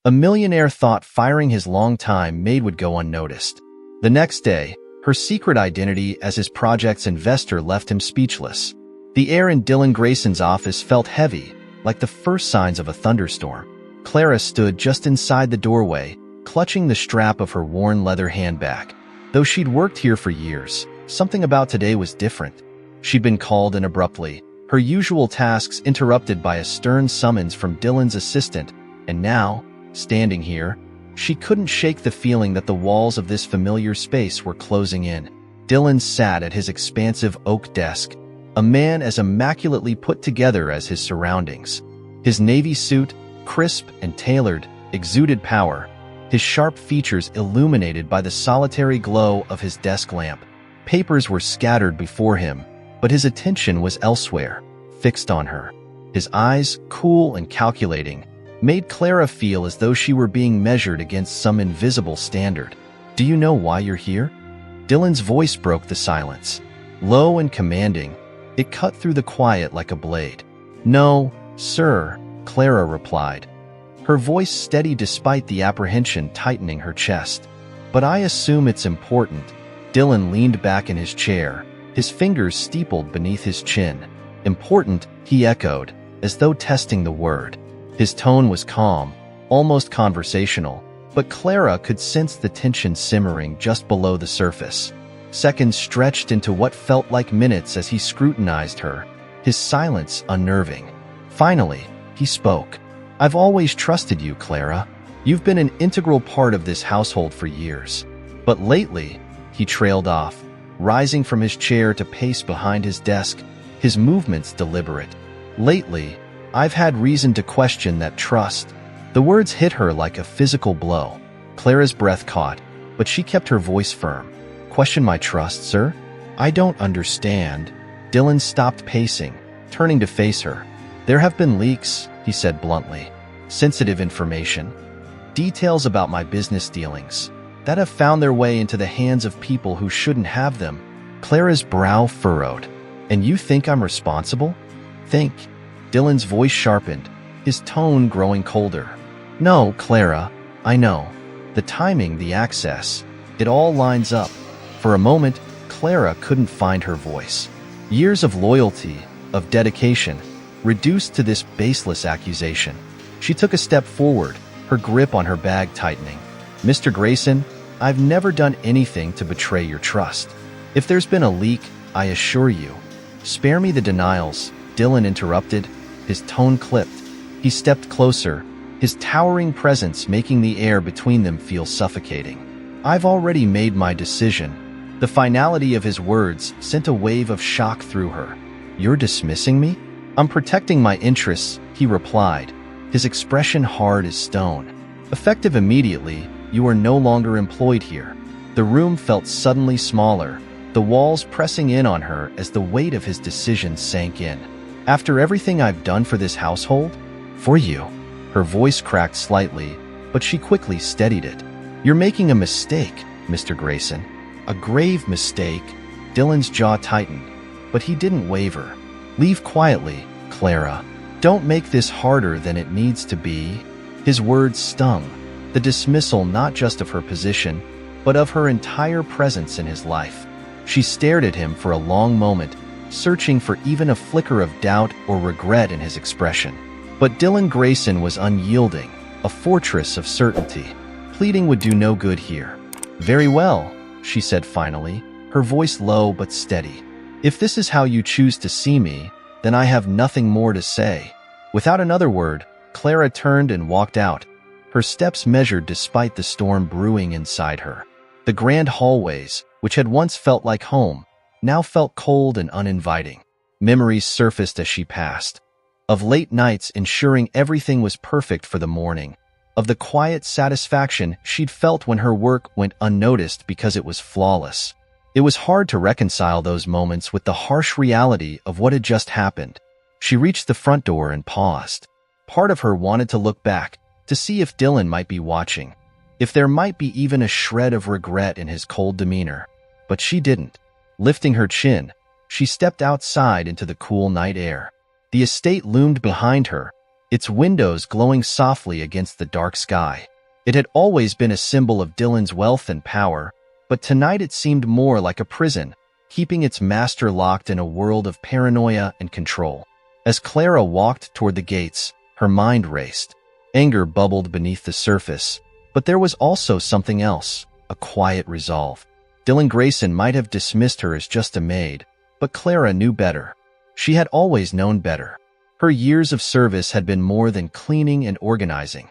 A millionaire thought firing his longtime maid would go unnoticed. The next day, her secret identity as his project's investor left him speechless. The air in Dylan Grayson's office felt heavy, like the first signs of a thunderstorm. Clara stood just inside the doorway, clutching the strap of her worn leather handbag. Though she'd worked here for years, something about today was different. She'd been called in abruptly, her usual tasks interrupted by a stern summons from Dylan's assistant, and now, standing here, she couldn't shake the feeling that the walls of this familiar space were closing in. Dylan sat at his expansive oak desk, a man as immaculately put together as his surroundings. His navy suit, crisp and tailored, exuded power, his sharp features illuminated by the solitary glow of his desk lamp. Papers were scattered before him, but his attention was elsewhere, fixed on her. His eyes, cool and calculating, made Clara feel as though she were being measured against some invisible standard. "Do you know why you're here?" Dylan's voice broke the silence. Low and commanding, it cut through the quiet like a blade. "No, sir," Clara replied, her voice steady despite the apprehension tightening her chest. "But I assume it's important." Dylan leaned back in his chair, his fingers steepled beneath his chin. "Important," he echoed, as though testing the word. His tone was calm, almost conversational, but Clara could sense the tension simmering just below the surface. Seconds stretched into what felt like minutes as he scrutinized her, his silence unnerving. Finally, he spoke. "I've always trusted you, Clara. You've been an integral part of this household for years. But lately," he trailed off, rising from his chair to pace behind his desk, his movements deliberate. "Lately, I've had reason to question that trust." The words hit her like a physical blow. Clara's breath caught, but she kept her voice firm. "Question my trust, sir? I don't understand." Dylan stopped pacing, turning to face her. "There have been leaks," he said bluntly. "Sensitive information. Details about my business dealings that have found their way into the hands of people who shouldn't have them." Clara's brow furrowed. "And you think I'm responsible?" "Think?" Dylan's voice sharpened, his tone growing colder. "No, Clara, I know. The timing, the access, it all lines up." For a moment, Clara couldn't find her voice. Years of loyalty, of dedication, reduced to this baseless accusation. She took a step forward, her grip on her bag tightening. "Mr. Grayson, I've never done anything to betray your trust. If there's been a leak, I assure you." "Spare me the denials," Dylan interrupted, his tone clipped. He stepped closer, his towering presence making the air between them feel suffocating. "I've already made my decision." The finality of his words sent a wave of shock through her. "You're dismissing me?" "I'm protecting my interests," he replied, his expression hard as stone. "Effective immediately, you are no longer employed here." The room felt suddenly smaller, the walls pressing in on her as the weight of his decision sank in. "After everything I've done for this household? For you." Her voice cracked slightly, but she quickly steadied it. "You're making a mistake, Mr. Grayson." "A grave mistake." Dylan's jaw tightened, but he didn't waver. "Leave quietly, Clara. Don't make this harder than it needs to be." His words stung, the dismissal not just of her position, but of her entire presence in his life. She stared at him for a long moment, searching for even a flicker of doubt or regret in his expression. But Dylan Grayson was unyielding, a fortress of certainty. Pleading would do no good here. "Very well," she said finally, her voice low but steady. "If this is how you choose to see me, then I have nothing more to say." Without another word, Clara turned and walked out, her steps measured despite the storm brewing inside her. The grand hallways, which had once felt like home, now felt cold and uninviting. Memories surfaced as she passed. Of late nights ensuring everything was perfect for the morning. Of the quiet satisfaction she'd felt when her work went unnoticed because it was flawless. It was hard to reconcile those moments with the harsh reality of what had just happened. She reached the front door and paused. Part of her wanted to look back, to see if Dylan might be watching, if there might be even a shred of regret in his cold demeanor. But she didn't. Lifting her chin, she stepped outside into the cool night air. The estate loomed behind her, its windows glowing softly against the dark sky. It had always been a symbol of Dylan's wealth and power, but tonight it seemed more like a prison, keeping its master locked in a world of paranoia and control. As Clara walked toward the gates, her mind raced. Anger bubbled beneath the surface, but there was also something else, a quiet resolve. Dylan Grayson might have dismissed her as just a maid, but Clara knew better. She had always known better. Her years of service had been more than cleaning and organizing.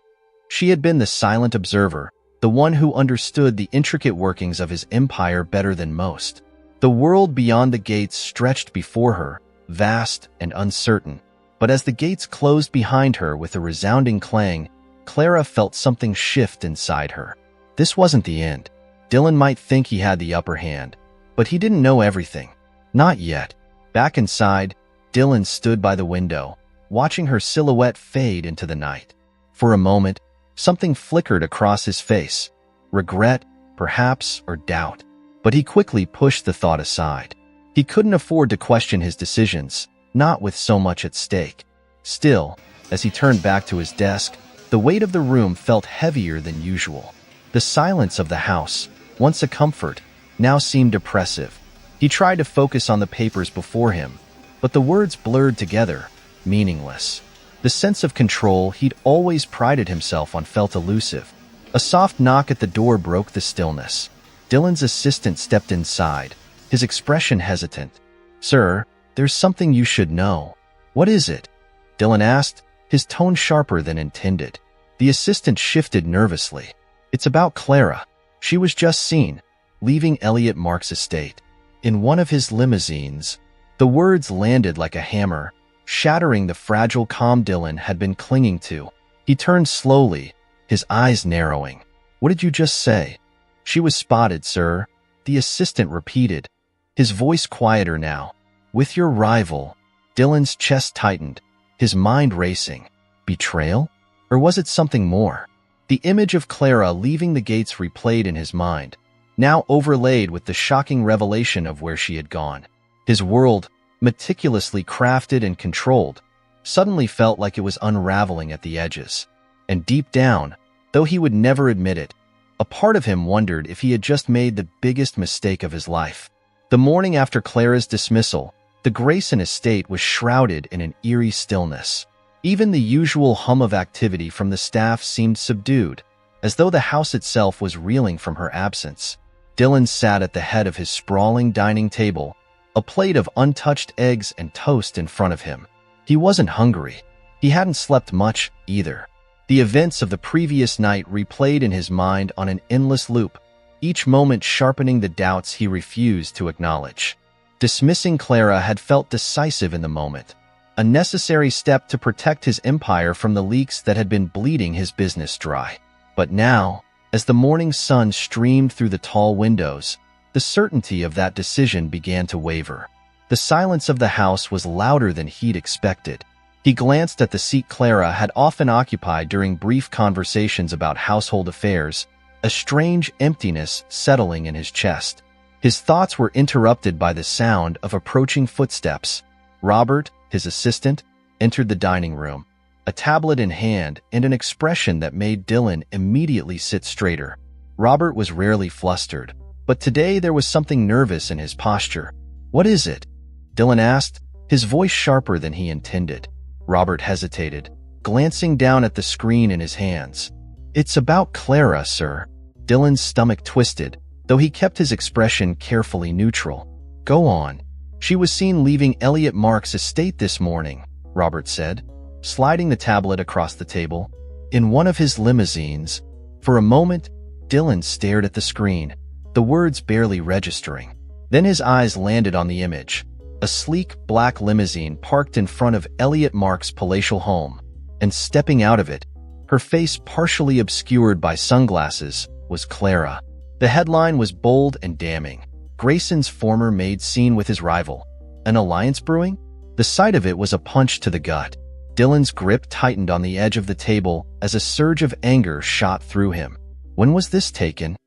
She had been the silent observer, the one who understood the intricate workings of his empire better than most. The world beyond the gates stretched before her, vast and uncertain. But as the gates closed behind her with a resounding clang, Clara felt something shift inside her. This wasn't the end. Dylan might think he had the upper hand, but he didn't know everything. Not yet. Back inside, Dylan stood by the window, watching her silhouette fade into the night. For a moment, something flickered across his face. Regret, perhaps, or doubt. But he quickly pushed the thought aside. He couldn't afford to question his decisions, not with so much at stake. Still, as he turned back to his desk, the weight of the room felt heavier than usual. The silence of the house, once a comfort, now seemed oppressive. He tried to focus on the papers before him, but the words blurred together, meaningless. The sense of control he'd always prided himself on felt elusive. A soft knock at the door broke the stillness. Dylan's assistant stepped inside, his expression hesitant. "Sir, there's something you should know." "What is it?" Dylan asked, his tone sharper than intended. The assistant shifted nervously. "It's about Clara. She was just seen, leaving Elliot Mark's estate. In one of his limousines." The words landed like a hammer, shattering the fragile calm Dylan had been clinging to. He turned slowly, his eyes narrowing. "What did you just say?" "She was spotted, sir," the assistant repeated, his voice quieter now. "With your rival." Dylan's chest tightened, his mind racing. Betrayal? Or was it something more? The image of Clara leaving the gates replayed in his mind, now overlaid with the shocking revelation of where she had gone. His world, meticulously crafted and controlled, suddenly felt like it was unraveling at the edges. And deep down, though he would never admit it, a part of him wondered if he had just made the biggest mistake of his life. The morning after Clara's dismissal, the Grayson estate was shrouded in an eerie stillness. Even the usual hum of activity from the staff seemed subdued, as though the house itself was reeling from her absence. Dylan sat at the head of his sprawling dining table, a plate of untouched eggs and toast in front of him. He wasn't hungry. He hadn't slept much, either. The events of the previous night replayed in his mind on an endless loop, each moment sharpening the doubts he refused to acknowledge. Dismissing Clara had felt decisive in the moment, a necessary step to protect his empire from the leaks that had been bleeding his business dry. But now, as the morning sun streamed through the tall windows, the certainty of that decision began to waver. The silence of the house was louder than he'd expected. He glanced at the seat Clara had often occupied during brief conversations about household affairs, a strange emptiness settling in his chest. His thoughts were interrupted by the sound of approaching footsteps. Robert, his assistant, entered the dining room, a tablet in hand and an expression that made Dylan immediately sit straighter. Robert was rarely flustered, but today there was something nervous in his posture. "What is it?" Dylan asked, his voice sharper than he intended. Robert hesitated, glancing down at the screen in his hands. "It's about Clara, sir." Dylan's stomach twisted, though he kept his expression carefully neutral. "Go on." "She was seen leaving Elliot Mark's estate this morning," Robert said, sliding the tablet across the table. "In one of his limousines." For a moment, Dylan stared at the screen, the words barely registering. Then his eyes landed on the image. A sleek, black limousine parked in front of Elliot Mark's palatial home, and stepping out of it, her face partially obscured by sunglasses, was Clara. The headline was bold and damning. Grayson's former maid seen with his rival. An alliance brewing? The sight of it was a punch to the gut. Dylan's grip tightened on the edge of the table as a surge of anger shot through him. "When was this taken?"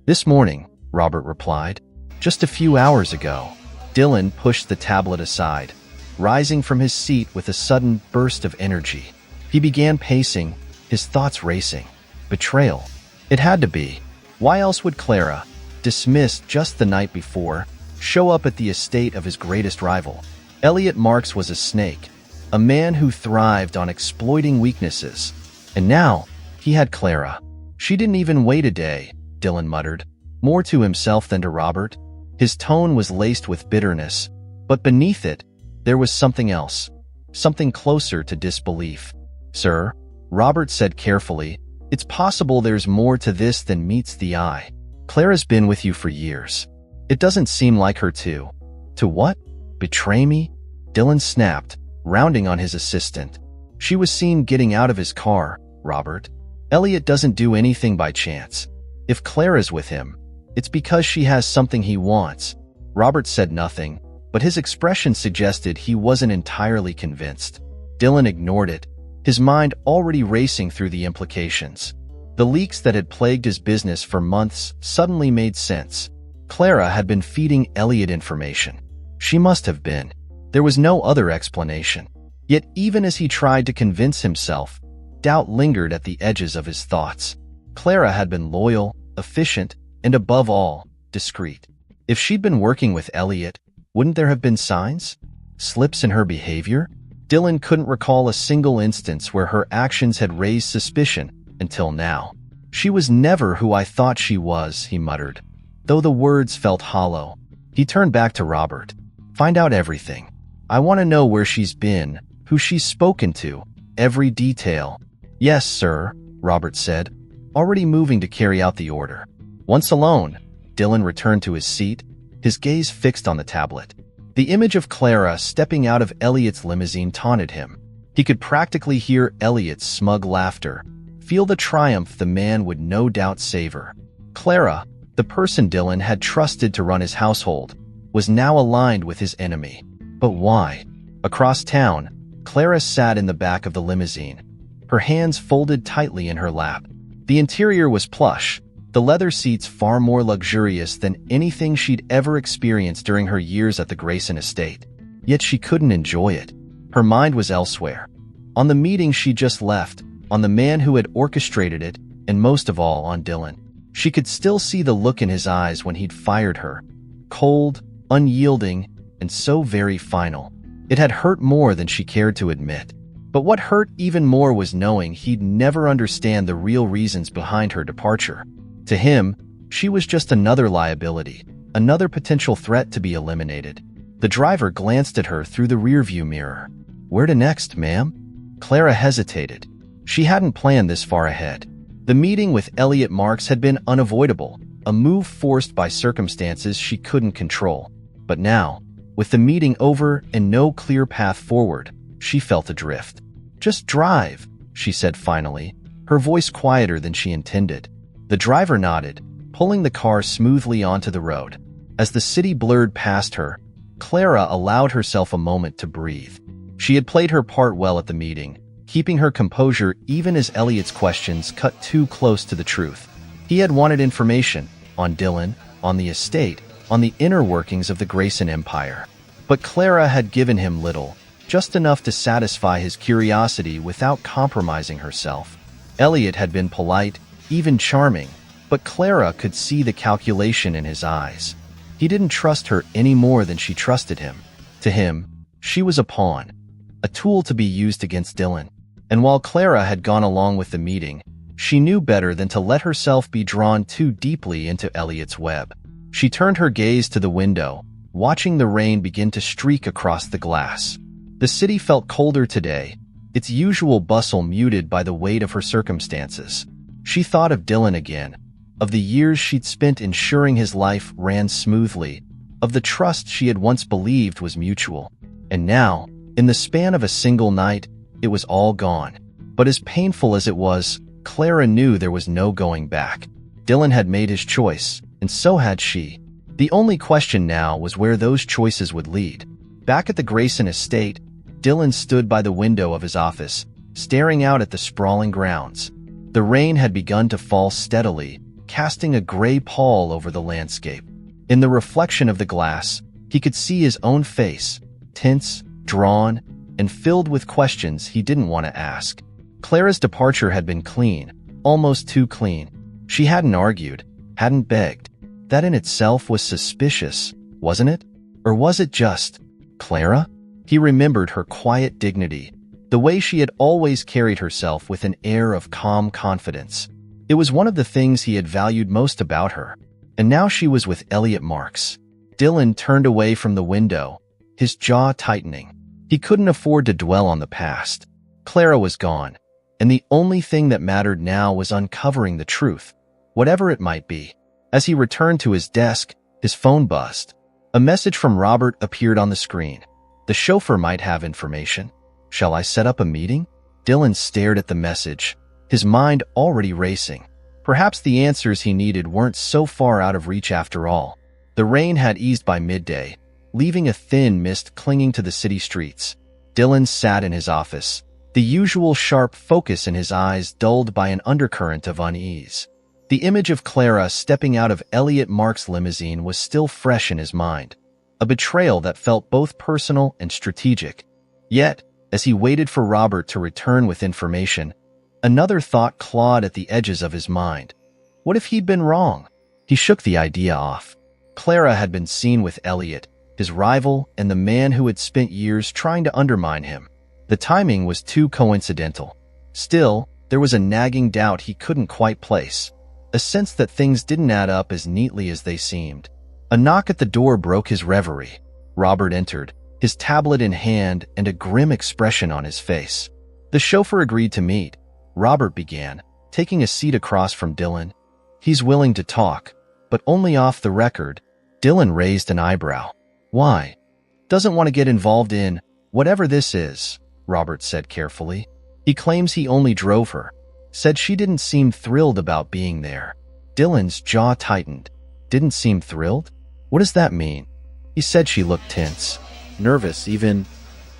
"This morning," Robert replied. "Just a few hours ago." Dylan pushed the tablet aside, rising from his seat with a sudden burst of energy. He began pacing, his thoughts racing. Betrayal. It had to be. Why else would Clara, dismissed just the night before, show up at the estate of his greatest rival? Elliot Marks was a snake, a man who thrived on exploiting weaknesses. And now, he had Clara. She didn't even wait a day, Dylan muttered, more to himself than to Robert. His tone was laced with bitterness, but beneath it, there was something else, something closer to disbelief. Sir, Robert said carefully, it's possible there's more to this than meets the eye. Clara's been with you for years. It doesn't seem like her to. To what? Betray me? Dylan snapped, rounding on his assistant. She was seen getting out of his car, Robert. Elliot doesn't do anything by chance. If Clara's with him, it's because she has something he wants. Robert said nothing, but his expression suggested he wasn't entirely convinced. Dylan ignored it, his mind already racing through the implications. The leaks that had plagued his business for months suddenly made sense. Clara had been feeding Elliot information. She must have been. There was no other explanation. Yet even as he tried to convince himself, doubt lingered at the edges of his thoughts. Clara had been loyal, efficient, and above all, discreet. If she'd been working with Elliot, wouldn't there have been signs? Slips in her behavior? Dylan couldn't recall a single instance where her actions had raised suspicion until now. She was never who I thought she was, he muttered, though the words felt hollow. He turned back to Robert. Find out everything. I want to know where she's been, who she's spoken to, every detail. Yes, sir, Robert said, already moving to carry out the order. Once alone, Dylan returned to his seat, his gaze fixed on the tablet. The image of Clara stepping out of Elliot's limousine taunted him. He could practically hear Elliot's smug laughter, feel the triumph the man would no doubt savor. Clara, the person Dylan had trusted to run his household, was now aligned with his enemy. But why? Across town, Clara sat in the back of the limousine, her hands folded tightly in her lap. The interior was plush, the leather seats far more luxurious than anything she'd ever experienced during her years at the Grayson estate. Yet she couldn't enjoy it. Her mind was elsewhere. On the meeting she just left, on the man who had orchestrated it, and most of all on Dylan. She could still see the look in his eyes when he'd fired her. Cold, unyielding, and so very final. It had hurt more than she cared to admit. But what hurt even more was knowing he'd never understand the real reasons behind her departure. To him, she was just another liability, another potential threat to be eliminated. The driver glanced at her through the rearview mirror. Where to next, ma'am? Clara hesitated. She hadn't planned this far ahead. The meeting with Elliot Marks had been unavoidable, a move forced by circumstances she couldn't control. But now, with the meeting over and no clear path forward, she felt adrift. Just drive, she said finally, her voice quieter than she intended. The driver nodded, pulling the car smoothly onto the road. As the city blurred past her, Clara allowed herself a moment to breathe. She had played her part well at the meeting, keeping her composure even as Elliot's questions cut too close to the truth. He had wanted information on Dylan, on the estate, on the inner workings of the Grayson Empire. But Clara had given him little, just enough to satisfy his curiosity without compromising herself. Elliot had been polite, even charming, but Clara could see the calculation in his eyes. He didn't trust her any more than she trusted him. To him, she was a pawn, a tool to be used against Dylan. And while Clara had gone along with the meeting, she knew better than to let herself be drawn too deeply into Elliot's web. She turned her gaze to the window, watching the rain begin to streak across the glass. The city felt colder today, its usual bustle muted by the weight of her circumstances. She thought of Dylan again, of the years she'd spent ensuring his life ran smoothly, of the trust she had once believed was mutual. And now, in the span of a single night, it was all gone. But as painful as it was, Clara knew there was no going back. Dylan had made his choice, and so had she. The only question now was where those choices would lead. Back at the Grayson estate, Dylan stood by the window of his office, staring out at the sprawling grounds. The rain had begun to fall steadily, casting a gray pall over the landscape. In the reflection of the glass, he could see his own face, tense, drawn, and filled with questions he didn't want to ask. Clara's departure had been clean, almost too clean. She hadn't argued, hadn't begged. That in itself was suspicious, wasn't it? Or was it just Clara? He remembered her quiet dignity, the way she had always carried herself with an air of calm confidence. It was one of the things he had valued most about her. And now she was with Elliot Marks. Dylan turned away from the window, his jaw tightening. He couldn't afford to dwell on the past. Clara was gone, and the only thing that mattered now was uncovering the truth, whatever it might be. As he returned to his desk, his phone buzzed. A message from Robert appeared on the screen. The chauffeur might have information. Shall I set up a meeting? Dylan stared at the message, his mind already racing. Perhaps the answers he needed weren't so far out of reach after all. The rain had eased by midday, leaving a thin mist clinging to the city streets. Dylan sat in his office, the usual sharp focus in his eyes dulled by an undercurrent of unease. The image of Clara stepping out of Elliot Marks' limousine was still fresh in his mind, a betrayal that felt both personal and strategic. Yet, as he waited for Robert to return with information, another thought clawed at the edges of his mind. What if he'd been wrong? He shook the idea off. Clara had been seen with Elliot, his rival and the man who had spent years trying to undermine him. The timing was too coincidental. Still, there was a nagging doubt he couldn't quite place, a sense that things didn't add up as neatly as they seemed. A knock at the door broke his reverie. Robert entered, his tablet in hand and a grim expression on his face. The chauffeur agreed to meet, Robert began, taking a seat across from Dylan. He's willing to talk, but only off the record. Dylan raised an eyebrow. Why? Doesn't want to get involved in whatever this is, Robert said carefully. He claims he only drove her. Said she didn't seem thrilled about being there. Dylan's jaw tightened. Didn't seem thrilled? What does that mean? He said she looked tense, nervous even.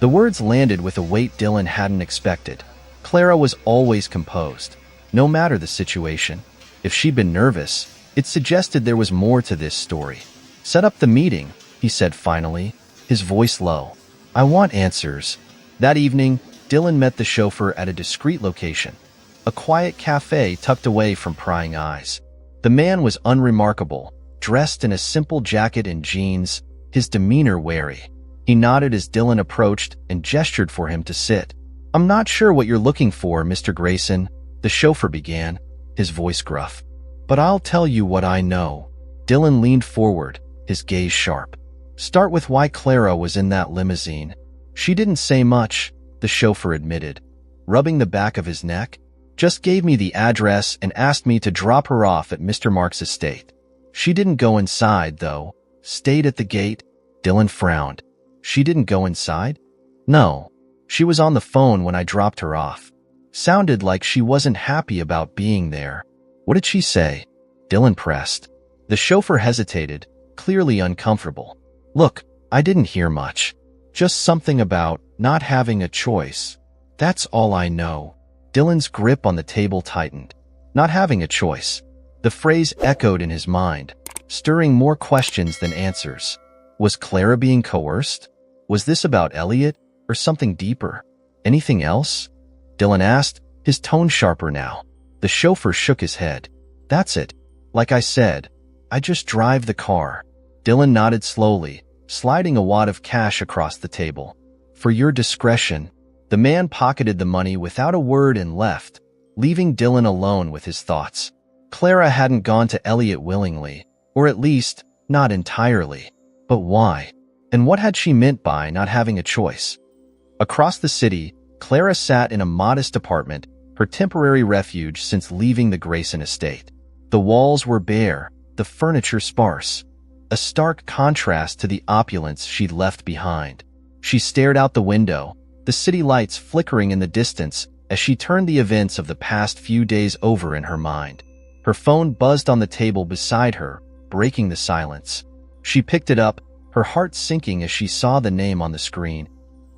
The words landed with a weight Dylan hadn't expected. Clara was always composed, no matter the situation. If she'd been nervous, it suggested there was more to this story. Set up the meeting, he said finally, his voice low. I want answers. That evening, Dylan met the chauffeur at a discreet location, a quiet cafe tucked away from prying eyes. The man was unremarkable, dressed in a simple jacket and jeans, his demeanor wary. He nodded as Dylan approached and gestured for him to sit. I'm not sure what you're looking for, Mr. Grayson, the chauffeur began, his voice gruff. But I'll tell you what I know. Dylan leaned forward, his gaze sharp. Start with why Clara was in that limousine. She didn't say much, the chauffeur admitted, rubbing the back of his neck. Just gave me the address and asked me to drop her off at Mr. Marks' estate. She didn't go inside, though. Stayed at the gate. Dylan frowned. She didn't go inside? No. She was on the phone when I dropped her off. Sounded like she wasn't happy about being there. What did she say? Dylan pressed. The chauffeur hesitated, clearly uncomfortable. Look, I didn't hear much. Just something about not having a choice. That's all I know. Dylan's grip on the table tightened. Not having a choice. The phrase echoed in his mind, stirring more questions than answers. Was Clara being coerced? Was this about Elliot, or something deeper? Anything else? Dylan asked, his tone sharper now. The chauffeur shook his head. That's it. Like I said, I just drive the car. Dylan nodded slowly, sliding a wad of cash across the table. For your discretion. The man pocketed the money without a word and left, leaving Dylan alone with his thoughts. Clara hadn't gone to Elliot willingly, or at least, not entirely. But why? And what had she meant by not having a choice? Across the city, Clara sat in a modest apartment, her temporary refuge since leaving the Grayson estate. The walls were bare, the furniture sparse, a stark contrast to the opulence she'd left behind. She stared out the window, the city lights flickering in the distance as she turned the events of the past few days over in her mind. Her phone buzzed on the table beside her, breaking the silence. She picked it up, her heart sinking as she saw the name on the screen.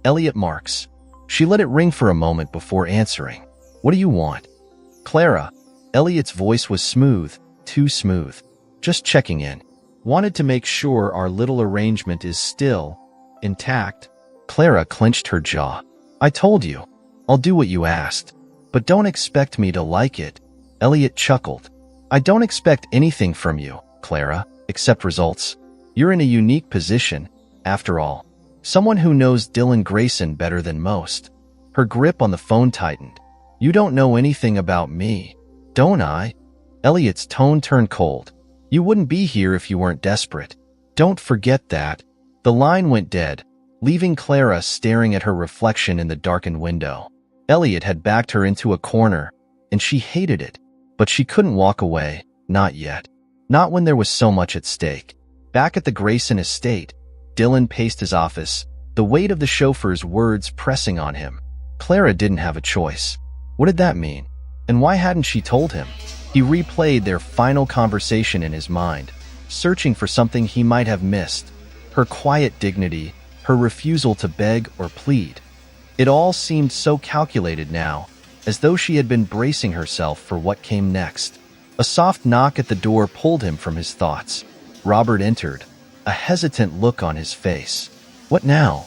Elliot Marks. She let it ring for a moment before answering. What do you want? Clara. Elliot's voice was smooth, too smooth. Just checking in. Wanted to make sure our little arrangement is still intact. Clara clenched her jaw. I told you. I'll do what you asked. But don't expect me to like it. Elliot chuckled. I don't expect anything from you, Clara, except results. You're in a unique position, after all. Someone who knows Dylan Grayson better than most. Her grip on the phone tightened. You don't know anything about me, don't I? Elliot's tone turned cold. You wouldn't be here if you weren't desperate. Don't forget that. The line went dead, leaving Clara staring at her reflection in the darkened window. Elliot had backed her into a corner, and she hated it. But she couldn't walk away, not yet. Not when there was so much at stake. Back at the Grayson estate, Dylan paced his office, the weight of the chauffeur's words pressing on him. Clara didn't have a choice. What did that mean? And why hadn't she told him? He replayed their final conversation in his mind, searching for something he might have missed. Her quiet dignity, her refusal to beg or plead. It all seemed so calculated now, as though she had been bracing herself for what came next. A soft knock at the door pulled him from his thoughts. Robert entered, a hesitant look on his face. What now?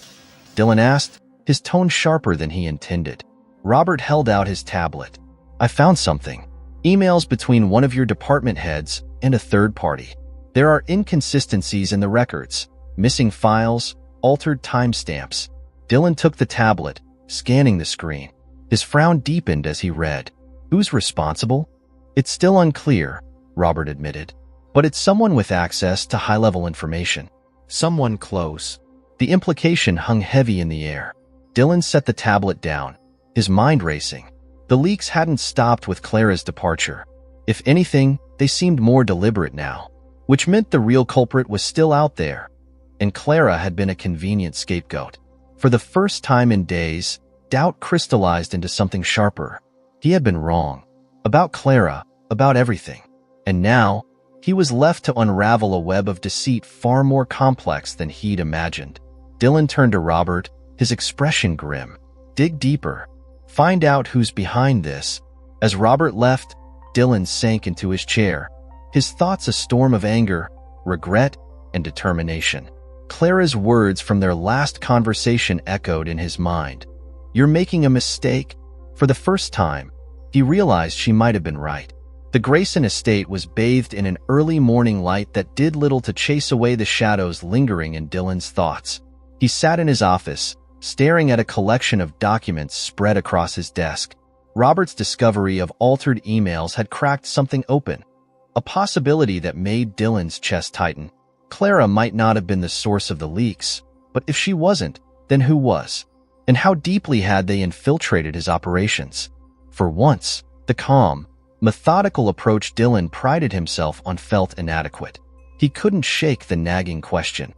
Dylan asked, his tone sharper than he intended. Robert held out his tablet. I found something. Emails between one of your department heads and a third party. There are inconsistencies in the records, missing files, altered timestamps. Dylan took the tablet, scanning the screen. His frown deepened as he read. Who's responsible? It's still unclear, Robert admitted. But it's someone with access to high-level information. Someone close. The implication hung heavy in the air. Dylan set the tablet down, his mind racing. The leaks hadn't stopped with Clara's departure. If anything, they seemed more deliberate now, which meant the real culprit was still out there, and Clara had been a convenient scapegoat. For the first time in days, doubt crystallized into something sharper. He had been wrong. About Clara, about everything. And now, he was left to unravel a web of deceit far more complex than he'd imagined. Dylan turned to Robert, his expression grim. Dig deeper. Find out who's behind this. As Robert left, Dylan sank into his chair, his thoughts a storm of anger, regret, and determination. Clara's words from their last conversation echoed in his mind. You're making a mistake. For the first time, he realized she might have been right. The Grayson estate was bathed in an early morning light that did little to chase away the shadows lingering in Dylan's thoughts. He sat in his office, staring at a collection of documents spread across his desk. Robert's discovery of altered emails had cracked something open, a possibility that made Dylan's chest tighten. Clara might not have been the source of the leaks, but if she wasn't, then who was? And how deeply had they infiltrated his operations? For once, the calm, methodical approach Dylan prided himself on felt inadequate. He couldn't shake the nagging question.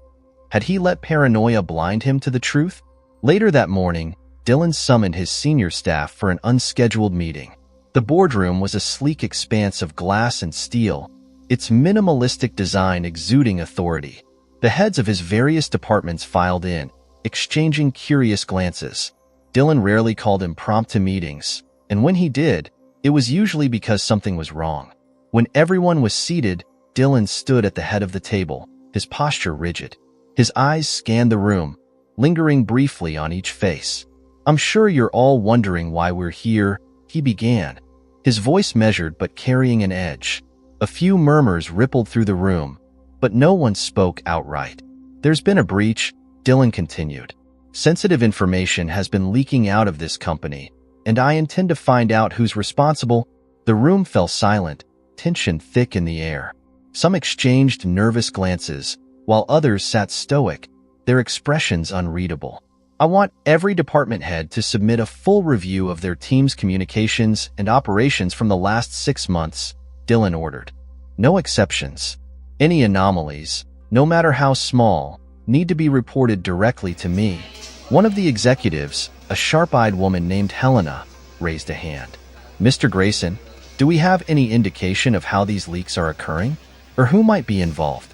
Had he let paranoia blind him to the truth? Later that morning, Dylan summoned his senior staff for an unscheduled meeting. The boardroom was a sleek expanse of glass and steel, its minimalistic design exuding authority. The heads of his various departments filed in, exchanging curious glances. Dylan rarely called impromptu meetings, and when he did, it was usually because something was wrong. When everyone was seated, Dylan stood at the head of the table, his posture rigid. His eyes scanned the room, lingering briefly on each face. I'm sure you're all wondering why we're here, he began, his voice measured but carrying an edge. A few murmurs rippled through the room, but no one spoke outright. There's been a breach, Dylan continued. Sensitive information has been leaking out of this company, and I intend to find out who's responsible. The room fell silent, tension thick in the air. Some exchanged nervous glances, while others sat stoic, their expressions unreadable. I want every department head to submit a full review of their team's communications and operations from the last 6 months, Dylan ordered. No exceptions. Any anomalies, no matter how small, need to be reported directly to me. One of the executives, a sharp-eyed woman named Helena, raised a hand. Mr. Grayson, do we have any indication of how these leaks are occurring? Or who might be involved?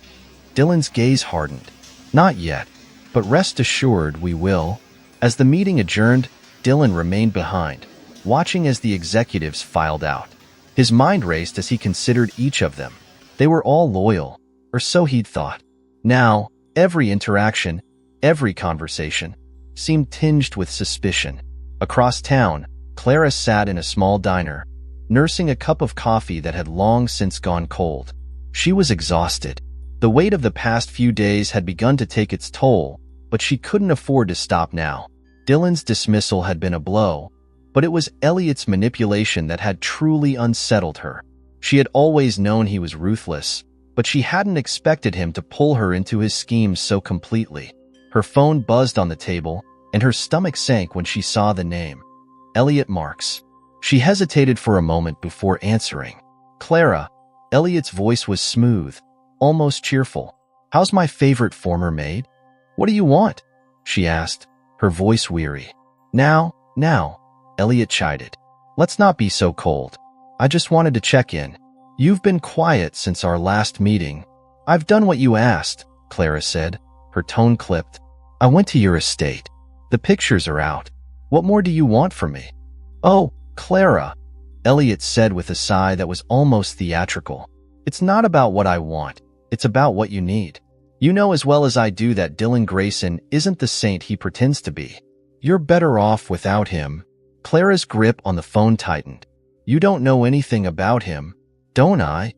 Dylan's gaze hardened. Not yet, but rest assured we will. As the meeting adjourned, Dylan remained behind, watching as the executives filed out. His mind raced as he considered each of them. They were all loyal, or so he'd thought. Now, every interaction, every conversation, seemed tinged with suspicion. Across town, Clara sat in a small diner, nursing a cup of coffee that had long since gone cold. She was exhausted. The weight of the past few days had begun to take its toll, but she couldn't afford to stop now. Dylan's dismissal had been a blow, but it was Elliot's manipulation that had truly unsettled her. She had always known he was ruthless, but she hadn't expected him to pull her into his schemes so completely. Her phone buzzed on the table, and her stomach sank when she saw the name. Elliot Marks. She hesitated for a moment before answering. Clara. Elliot's voice was smooth, almost cheerful. How's my favorite former maid? What do you want? She asked, her voice weary. Now, Elliot chided. Let's not be so cold. I just wanted to check in. You've been quiet since our last meeting. I've done what you asked, Clara said, her tone clipped. I went to your estate. The pictures are out. What more do you want from me? Oh, Clara, Elliot said with a sigh that was almost theatrical. It's not about what I want. It's about what you need. You know as well as I do that Dylan Grayson isn't the saint he pretends to be. You're better off without him. Clara's grip on the phone tightened. You don't know anything about him, don't I?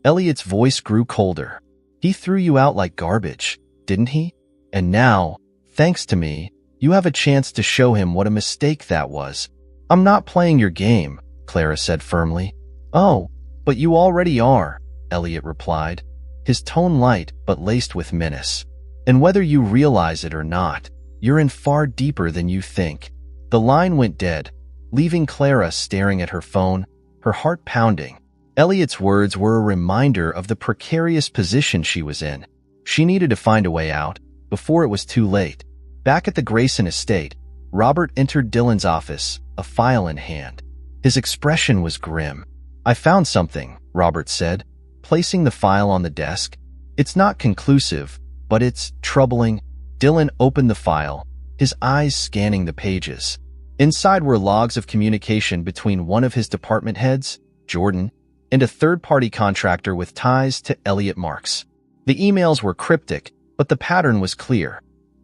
Elliot's voice grew colder. He threw you out like garbage, didn't he? And now, thanks to me, you have a chance to show him what a mistake that was. I'm not playing your game, Clara said firmly. Oh, but you already are, Elliot replied, his tone light but laced with menace. And whether you realize it or not, you're in far deeper than you think. The line went dead, leaving Clara staring at her phone, her heart pounding. Elliot's words were a reminder of the precarious position she was in. She needed to find a way out before it was too late. Back at the Grayson estate, Robert entered Dylan's office, a file in hand. His expression was grim. I found something, Robert said, placing the file on the desk. It's not conclusive, but it's troubling. Dylan opened the file, his eyes scanning the pages. Inside were logs of communication between one of his department heads, Jordan, and a third-party contractor with ties to Elliot Marks. The emails were cryptic, but the pattern was clear.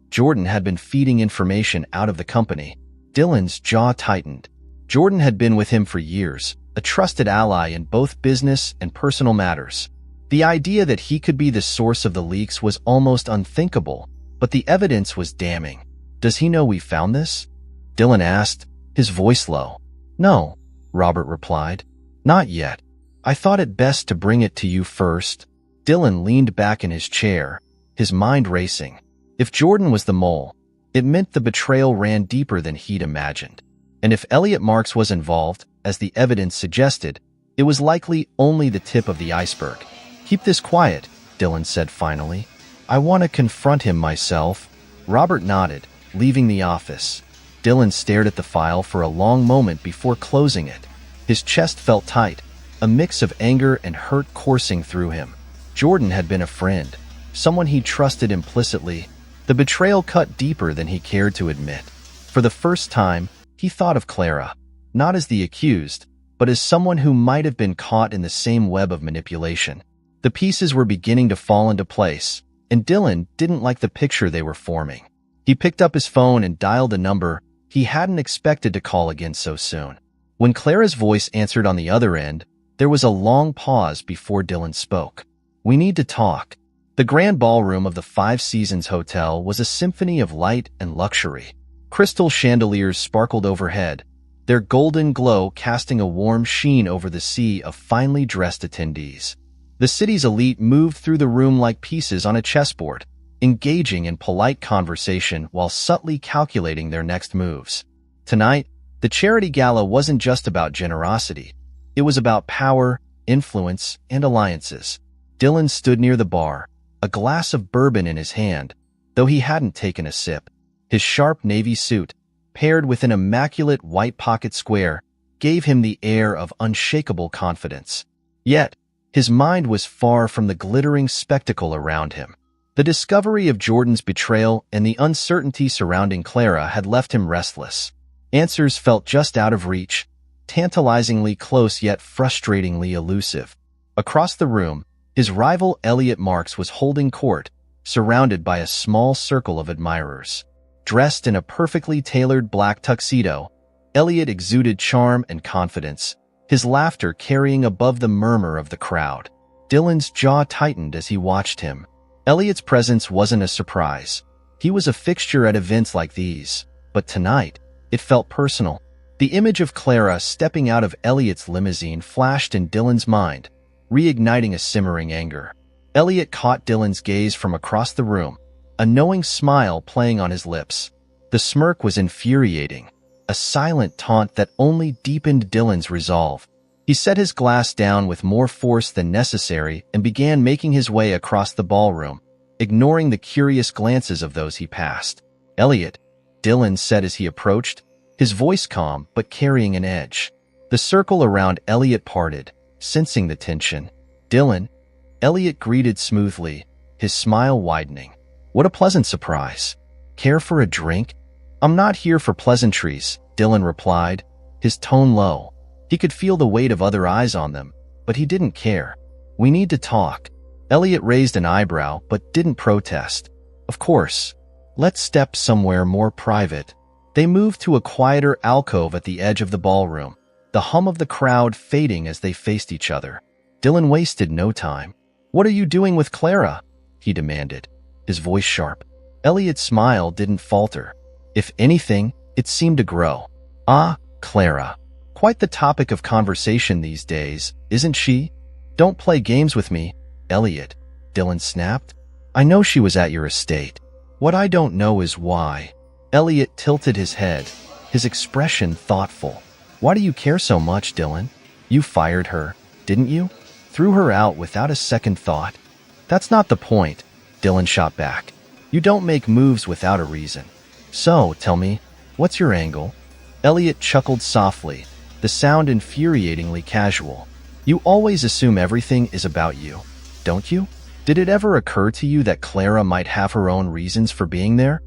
Jordan had been feeding information out of the company. Dylan's jaw tightened. Jordan had been with him for years, a trusted ally in both business and personal matters. The idea that he could be the source of the leaks was almost unthinkable, but the evidence was damning. Does he know we found this? Dylan asked, his voice low. No, Robert replied. Not yet. I thought it best to bring it to you first. Dylan leaned back in his chair, his mind racing. If Jordan was the mole, it meant the betrayal ran deeper than he'd imagined. And if Elliot Marks was involved, as the evidence suggested, it was likely only the tip of the iceberg. Keep this quiet, Dylan said finally. I want to confront him myself. Robert nodded, leaving the office. Dylan stared at the file for a long moment before closing it. His chest felt tight, a mix of anger and hurt coursing through him. Jordan had been a friend, someone he trusted implicitly. The betrayal cut deeper than he cared to admit. For the first time, he thought of Clara, not as the accused, but as someone who might have been caught in the same web of manipulation. The pieces were beginning to fall into place, and Dylan didn't like the picture they were forming. He picked up his phone and dialed a number he hadn't expected to call again so soon. When Clara's voice answered on the other end, there was a long pause before Dylan spoke. We need to talk. The grand ballroom of the Five Seasons Hotel was a symphony of light and luxury. Crystal chandeliers sparkled overhead, their golden glow casting a warm sheen over the sea of finely dressed attendees. The city's elite moved through the room like pieces on a chessboard, engaging in polite conversation while subtly calculating their next moves. Tonight, the charity gala wasn't just about generosity. It was about power, influence, and alliances. Dylan stood near the bar, a glass of bourbon in his hand, though he hadn't taken a sip. His sharp navy suit, paired with an immaculate white pocket square, gave him the air of unshakable confidence. Yet, his mind was far from the glittering spectacle around him. The discovery of Jordan's betrayal and the uncertainty surrounding Clara had left him restless. Answers felt just out of reach, tantalizingly close yet frustratingly elusive. Across the room, his rival Elliot Marks was holding court, surrounded by a small circle of admirers. Dressed in a perfectly tailored black tuxedo, Elliot exuded charm and confidence, his laughter carrying above the murmur of the crowd. Dylan's jaw tightened as he watched him. Elliot's presence wasn't a surprise. He was a fixture at events like these, but tonight, it felt personal. The image of Clara stepping out of Elliot's limousine flashed in Dylan's mind, reigniting a simmering anger. Elliot caught Dylan's gaze from across the room, a knowing smile playing on his lips. The smirk was infuriating, a silent taunt that only deepened Dylan's resolve. He set his glass down with more force than necessary and began making his way across the ballroom, ignoring the curious glances of those he passed. "Elliot," Dylan said as he approached, his voice calm but carrying an edge. The circle around Elliot parted, sensing the tension. "Dylan," Elliot greeted smoothly, his smile widening. "What a pleasant surprise. Care for a drink?" "I'm not here for pleasantries," Dylan replied, his tone low. He could feel the weight of other eyes on them, but he didn't care. "We need to talk." Elliot raised an eyebrow but didn't protest. "Of course. Let's step somewhere more private." They moved to a quieter alcove at the edge of the ballroom, the hum of the crowd fading as they faced each other. Dylan wasted no time. "What are you doing with Clara?" he demanded, his voice sharp. Elliot's smile didn't falter. If anything, it seemed to grow. "Ah, Clara. Quite the topic of conversation these days, isn't she?" "Don't play games with me, Elliot," Dylan snapped. "I know she was at your estate. What I don't know is why." Elliot tilted his head, his expression thoughtful. "Why do you care so much, Dylan? You fired her, didn't you? Threw her out without a second thought?" "That's not the point," Dylan shot back. "You don't make moves without a reason. So, tell me, what's your angle?" Elliot chuckled softly, the sound infuriatingly casual. "You always assume everything is about you, don't you? Did it ever occur to you that Clara might have her own reasons for being there?"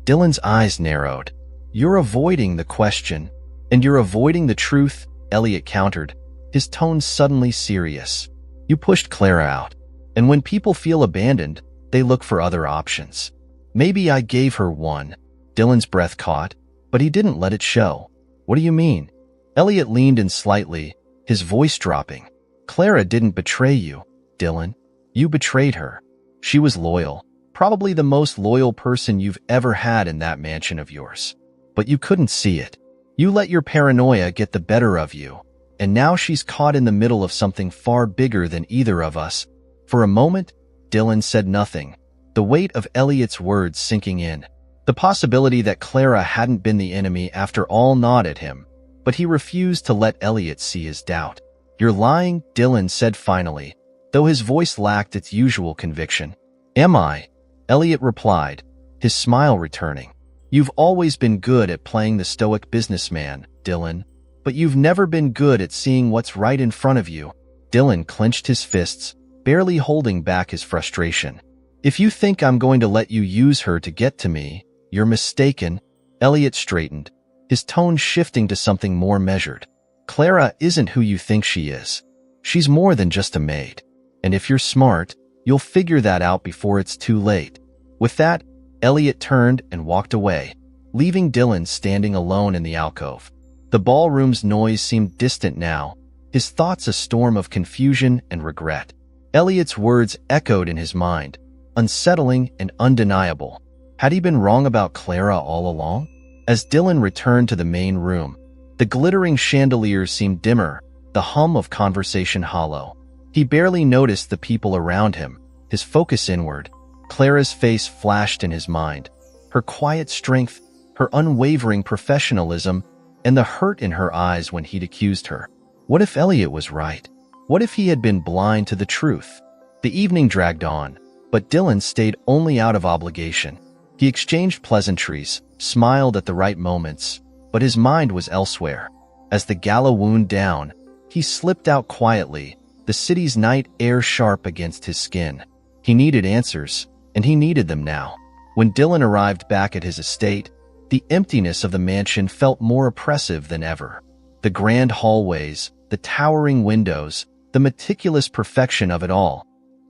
Dylan's eyes narrowed. "You're avoiding the question, and you're avoiding the truth," Elliot countered, his tone suddenly serious. "You pushed Clara out, and when people feel abandoned, they look for other options. Maybe I gave her one." Dylan's breath caught, but he didn't let it show. "What do you mean?" Elliot leaned in slightly, his voice dropping. "Clara didn't betray you, Dylan. You betrayed her. She was loyal, probably the most loyal person you've ever had in that mansion of yours. But you couldn't see it. You let your paranoia get the better of you, and now she's caught in the middle of something far bigger than either of us." For a moment, Dylan said nothing, the weight of Elliot's words sinking in. The possibility that Clara hadn't been the enemy after all gnawed at him, but he refused to let Elliot see his doubt. "You're lying," Dylan said finally, though his voice lacked its usual conviction. "Am I?" Elliot replied, his smile returning. "You've always been good at playing the stoic businessman, Dylan, but you've never been good at seeing what's right in front of you." Dylan clenched his fists, barely holding back his frustration. "If you think I'm going to let you use her to get to me, you're mistaken." Elliot straightened, his tone shifting to something more measured. "Clara isn't who you think she is. She's more than just a maid. And if you're smart, you'll figure that out before it's too late." With that, Elliot turned and walked away, leaving Dylan standing alone in the alcove. The ballroom's noise seemed distant now, his thoughts a storm of confusion and regret. Elliot's words echoed in his mind, unsettling and undeniable. Had he been wrong about Clara all along? As Dylan returned to the main room, the glittering chandeliers seemed dimmer, the hum of conversation hollow. He barely noticed the people around him, his focus inward. Clara's face flashed in his mind, her quiet strength, her unwavering professionalism, and the hurt in her eyes when he'd accused her. What if Elliot was right? What if he had been blind to the truth? The evening dragged on, but Dylan stayed only out of obligation. He exchanged pleasantries, smiled at the right moments, but his mind was elsewhere. As the gala wound down, he slipped out quietly, the city's night air sharp against his skin. He needed answers, and he needed them now. When Dylan arrived back at his estate, the emptiness of the mansion felt more oppressive than ever. The grand hallways, the towering windows, the meticulous perfection of it all.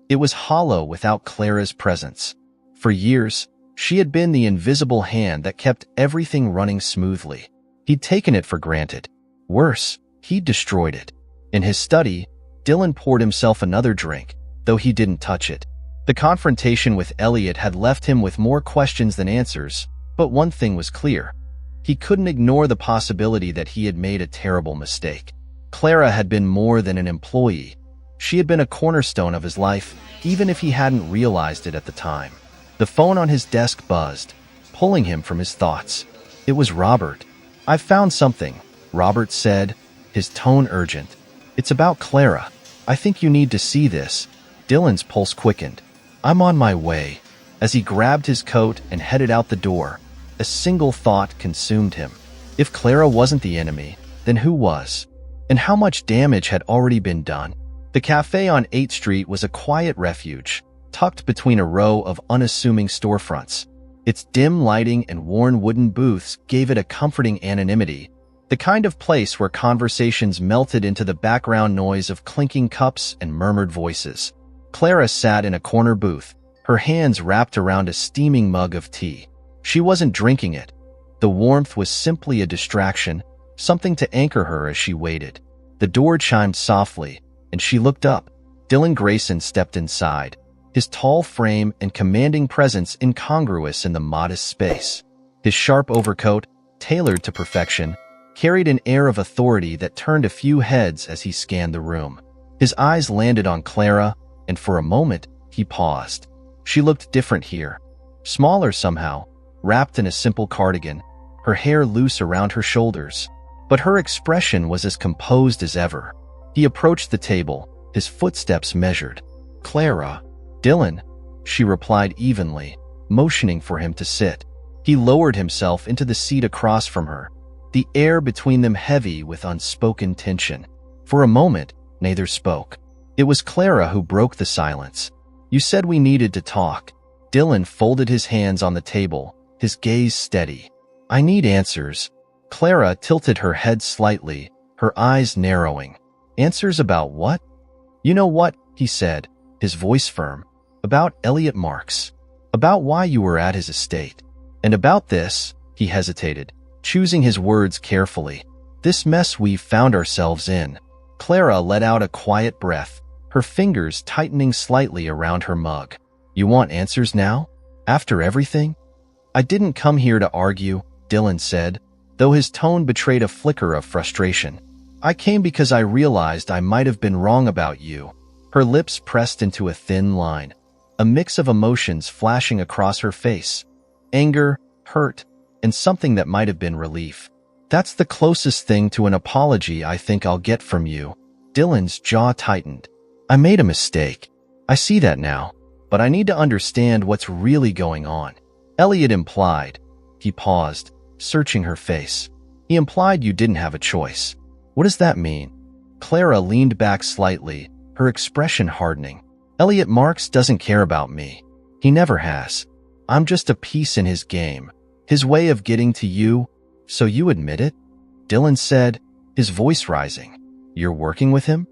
It was hollow without Clara's presence. For years, she had been the invisible hand that kept everything running smoothly. He'd taken it for granted. Worse, he'd destroyed it. In his study, Dylan poured himself another drink, though he didn't touch it. The confrontation with Elliot had left him with more questions than answers, but one thing was clear. He couldn't ignore the possibility that he had made a terrible mistake. Clara had been more than an employee. She had been a cornerstone of his life, even if he hadn't realized it at the time. The phone on his desk buzzed, pulling him from his thoughts. It was Robert. "I've found something," Robert said, his tone urgent. "It's about Clara. I think you need to see this." Dylan's pulse quickened. "I'm on my way." As he grabbed his coat and headed out the door, a single thought consumed him. If Clara wasn't the enemy, then who was? And how much damage had already been done? The cafe on 8th Street was a quiet refuge, tucked between a row of unassuming storefronts. Its dim lighting and worn wooden booths gave it a comforting anonymity, the kind of place where conversations melted into the background noise of clinking cups and murmured voices. Clara sat in a corner booth, her hands wrapped around a steaming mug of tea. She wasn't drinking it. The warmth was simply a distraction, something to anchor her as she waited. The door chimed softly, and she looked up. Dylan Grayson stepped inside, his tall frame and commanding presence incongruous in the modest space. His sharp overcoat, tailored to perfection, carried an air of authority that turned a few heads as he scanned the room. His eyes landed on Clara, and for a moment, he paused. She looked different here. Smaller somehow, wrapped in a simple cardigan, her hair loose around her shoulders. But her expression was as composed as ever. He approached the table, his footsteps measured. "Clara." "Dylan," she replied evenly, motioning for him to sit. He lowered himself into the seat across from her, the air between them heavy with unspoken tension. For a moment, neither spoke. It was Clara who broke the silence. "You said we needed to talk." Dylan folded his hands on the table, his gaze steady. "I need answers." Clara tilted her head slightly, her eyes narrowing. "Answers about what?" "You know what," he said, his voice firm. "About Elliot Marks. About why you were at his estate. And about this," he hesitated, choosing his words carefully. "This mess we've found ourselves in." Clara let out a quiet breath, her fingers tightening slightly around her mug. "You want answers now? After everything?" "I didn't come here to argue," Dylan said, though his tone betrayed a flicker of frustration. "I came because I realized I might have been wrong about you." Her lips pressed into a thin line, a mix of emotions flashing across her face. Anger, hurt, and something that might have been relief. "That's the closest thing to an apology I think I'll get from you." Dylan's jaw tightened. "I made a mistake. I see that now, but I need to understand what's really going on." Elliot implied. He paused, searching her face. "He implied you didn't have a choice." "What does that mean?" Clara leaned back slightly, her expression hardening. "Elliot Marks doesn't care about me. He never has. I'm just a piece in his game, his way of getting to you. So you admit it?" Dylan said, his voice rising. "You're working with him?"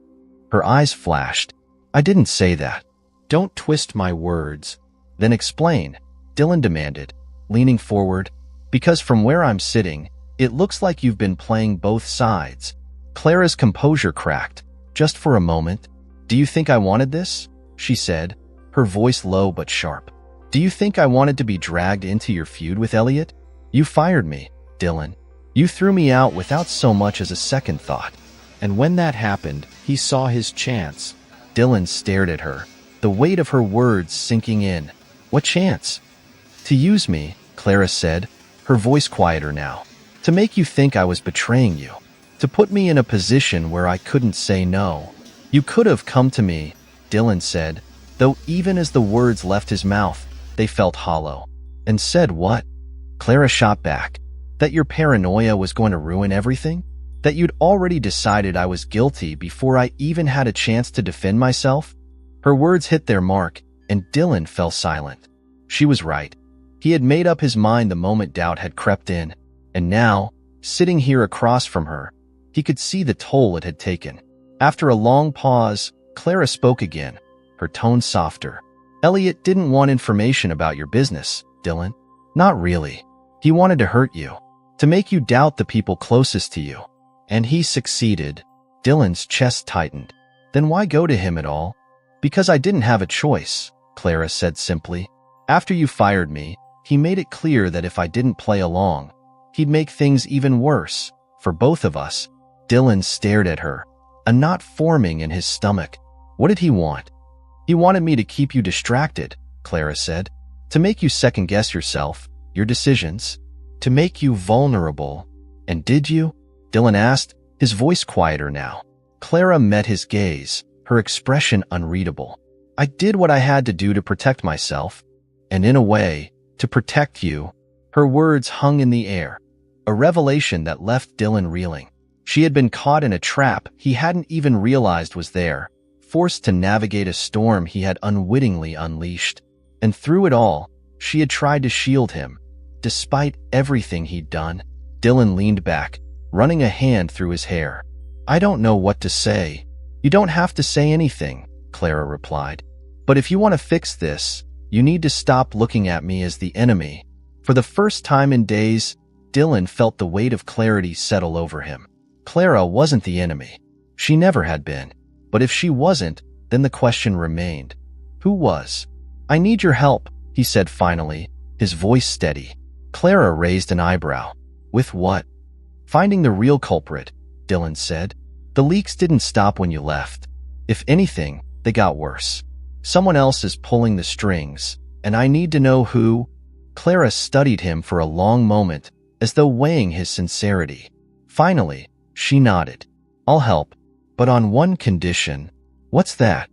Her eyes flashed. "I didn't say that." "Don't twist my words." "Then explain," Dylan demanded, leaning forward. "Because from where I'm sitting, it looks like you've been playing both sides." Clara's composure cracked, just for a moment. "Do you think I wanted this?" she said, her voice low but sharp. "Do you think I wanted to be dragged into your feud with Elliot? You fired me, Dylan. You threw me out without so much as a second thought. And when that happened, he saw his chance." Dylan stared at her, the weight of her words sinking in. "What chance?" "To use me," Clara said, her voice quieter now. "To make you think I was betraying you. To put me in a position where I couldn't say no." "You could have come to me," Dylan said, though even as the words left his mouth, they felt hollow. "And said what?" Clara shot back. "That your paranoia was going to ruin everything? That you'd already decided I was guilty before I even had a chance to defend myself?" Her words hit their mark, and Dylan fell silent. She was right. He had made up his mind the moment doubt had crept in, and now, sitting here across from her, he could see the toll it had taken. After a long pause, Clara spoke again, her tone softer. "Elliot didn't want information about your business, Dylan. Not really. He wanted to hurt you. To make you doubt the people closest to you. And he succeeded. Dylan's chest tightened. Then why go to him at all? Because I didn't have a choice, Clara said simply. After you fired me, he made it clear that if I didn't play along, he'd make things even worse, for both of us. Dylan stared at her, a knot forming in his stomach. What did he want? He wanted me to keep you distracted, Clara said. To make you second-guess yourself, your decisions. To make you vulnerable. And did you? Dylan asked, his voice quieter now. Clara met his gaze, her expression unreadable. I did what I had to do to protect myself. And in a way, to protect you. Her words hung in the air, a revelation that left Dylan reeling. She had been caught in a trap he hadn't even realized was there, forced to navigate a storm he had unwittingly unleashed. And through it all, she had tried to shield him. Despite everything he'd done, Dylan leaned back, running a hand through his hair. I don't know what to say. You don't have to say anything, Clara replied. But if you want to fix this, you need to stop looking at me as the enemy. For the first time in days, Dylan felt the weight of clarity settle over him. Clara wasn't the enemy. She never had been. But if she wasn't, then the question remained. Who was? I need your help, he said finally, his voice steady. Clara raised an eyebrow. With what? Finding the real culprit, Dylan said. The leaks didn't stop when you left. If anything, they got worse. Someone else is pulling the strings, and I need to know who. Clara studied him for a long moment, as though weighing his sincerity. Finally, she nodded. I'll help, but on one condition. What's that?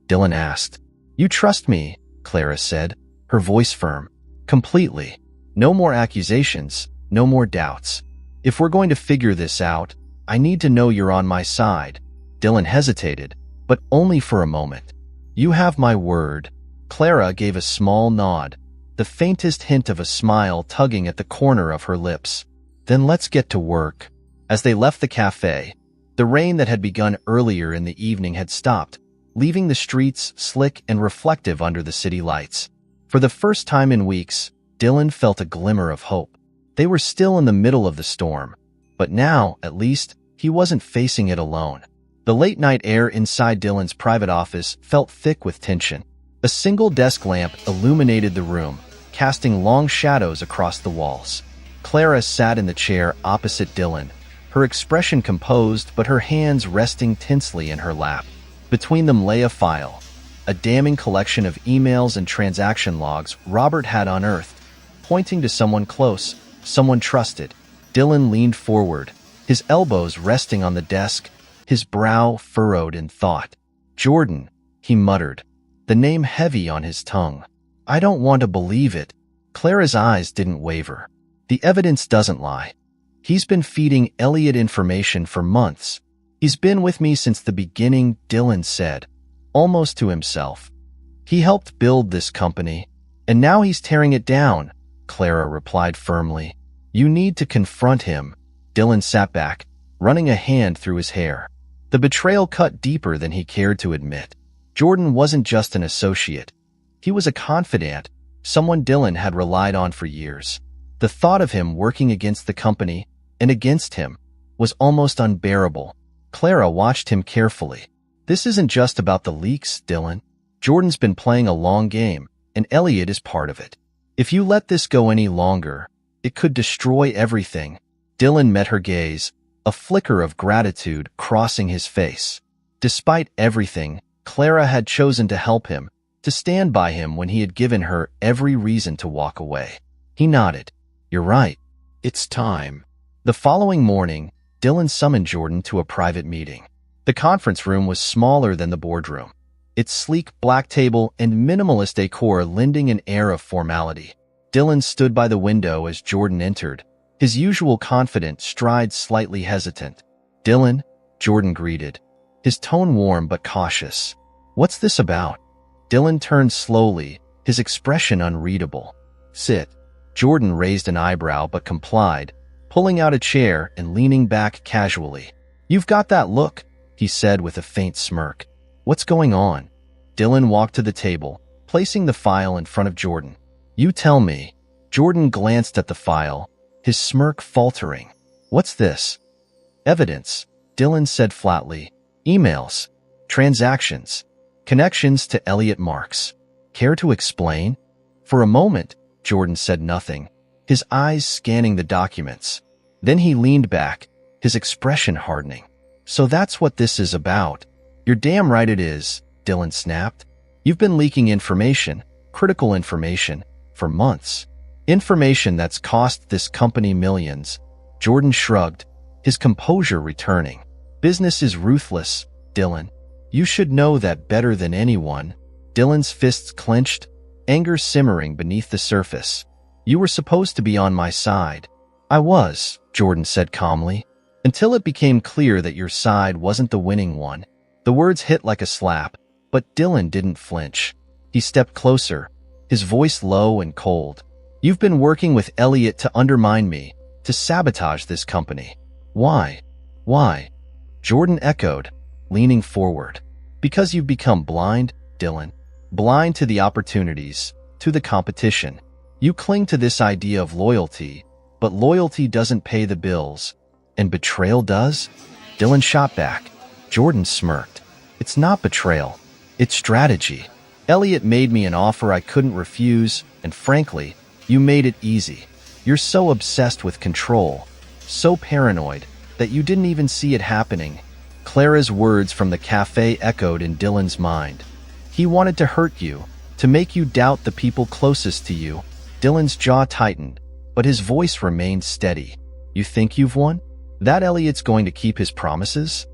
Dylan asked. You trust me, Clara said, her voice firm. Completely. No more accusations, no more doubts. If we're going to figure this out, I need to know you're on my side. Dylan hesitated, but only for a moment. You have my word. Clara gave a small nod, the faintest hint of a smile tugging at the corner of her lips. Then let's get to work. As they left the cafe, the rain that had begun earlier in the evening had stopped, leaving the streets slick and reflective under the city lights. For the first time in weeks, Dylan felt a glimmer of hope. They were still in the middle of the storm, but now, at least, he wasn't facing it alone. The late-night air inside Dylan's private office felt thick with tension. A single desk lamp illuminated the room, casting long shadows across the walls. Clara sat in the chair opposite Dylan, her expression composed but her hands resting tensely in her lap. Between them lay a file, a damning collection of emails and transaction logs Robert had unearthed, pointing to someone close, someone trusted. Dylan leaned forward, his elbows resting on the desk, his brow furrowed in thought. Jordan, he muttered, the name heavy on his tongue. I don't want to believe it. Clara's eyes didn't waver. The evidence doesn't lie. He's been feeding Elliot information for months. He's been with me since the beginning, Dylan said, almost to himself. He helped build this company, and now he's tearing it down, Clara replied firmly. You need to confront him. Dylan sat back, running a hand through his hair. The betrayal cut deeper than he cared to admit. Jordan wasn't just an associate. He was a confidant, someone Dylan had relied on for years. The thought of him working against the company, and against him, was almost unbearable. Clara watched him carefully. This isn't just about the leaks, Dylan. Jordan's been playing a long game, and Elliot is part of it. If you let this go any longer, it could destroy everything. Dylan met her gaze, a flicker of gratitude crossing his face. Despite everything, Clara had chosen to help him, to stand by him when he had given her every reason to walk away. He nodded. You're right. It's time. The following morning, Dylan summoned Jordan to a private meeting. The conference room was smaller than the boardroom, its sleek black table and minimalist decor lending an air of formality. Dylan stood by the window as Jordan entered, his usual confident stride slightly hesitant. Dylan, Jordan greeted, his tone warm but cautious. What's this about? Dylan turned slowly, his expression unreadable. Sit. Jordan raised an eyebrow but complied, pulling out a chair and leaning back casually. You've got that look, he said with a faint smirk. What's going on? Dylan walked to the table, placing the file in front of Jordan. You tell me. Jordan glanced at the file, his smirk faltering. "What's this?" "Evidence," Dylan said flatly. "Emails, transactions, connections to Elliot Marks. Care to explain?" For a moment, Jordan said nothing, his eyes scanning the documents. Then he leaned back, his expression hardening. "So that's what this is about." "You're damn right it is," Dylan snapped. "You've been leaking information, critical information, for months. Information that's cost this company millions." Jordan shrugged, his composure returning. "Business is ruthless, Dylan. You should know that better than anyone." Dylan's fists clenched, anger simmering beneath the surface. "You were supposed to be on my side." "I was," Jordan said calmly, "until it became clear that your side wasn't the winning one." The words hit like a slap, but Dylan didn't flinch. He stepped closer, his voice low and cold. "You've been working with Elliot to undermine me, to sabotage this company." "Why? Why?" Jordan echoed, leaning forward. "Because you've become blind, Dylan. Blind to the opportunities, to the competition. You cling to this idea of loyalty, but loyalty doesn't pay the bills. And betrayal does?" Dylan shot back. Jordan smirked. "It's not betrayal. It's strategy. Elliot made me an offer I couldn't refuse, and frankly, you made it easy. You're so obsessed with control, so paranoid, that you didn't even see it happening." Clara's words from the cafe echoed in Dylan's mind. "He wanted to hurt you, to make you doubt the people closest to you." Dylan's jaw tightened, but his voice remained steady. "You think you've won? That Elliot's going to keep his promises?"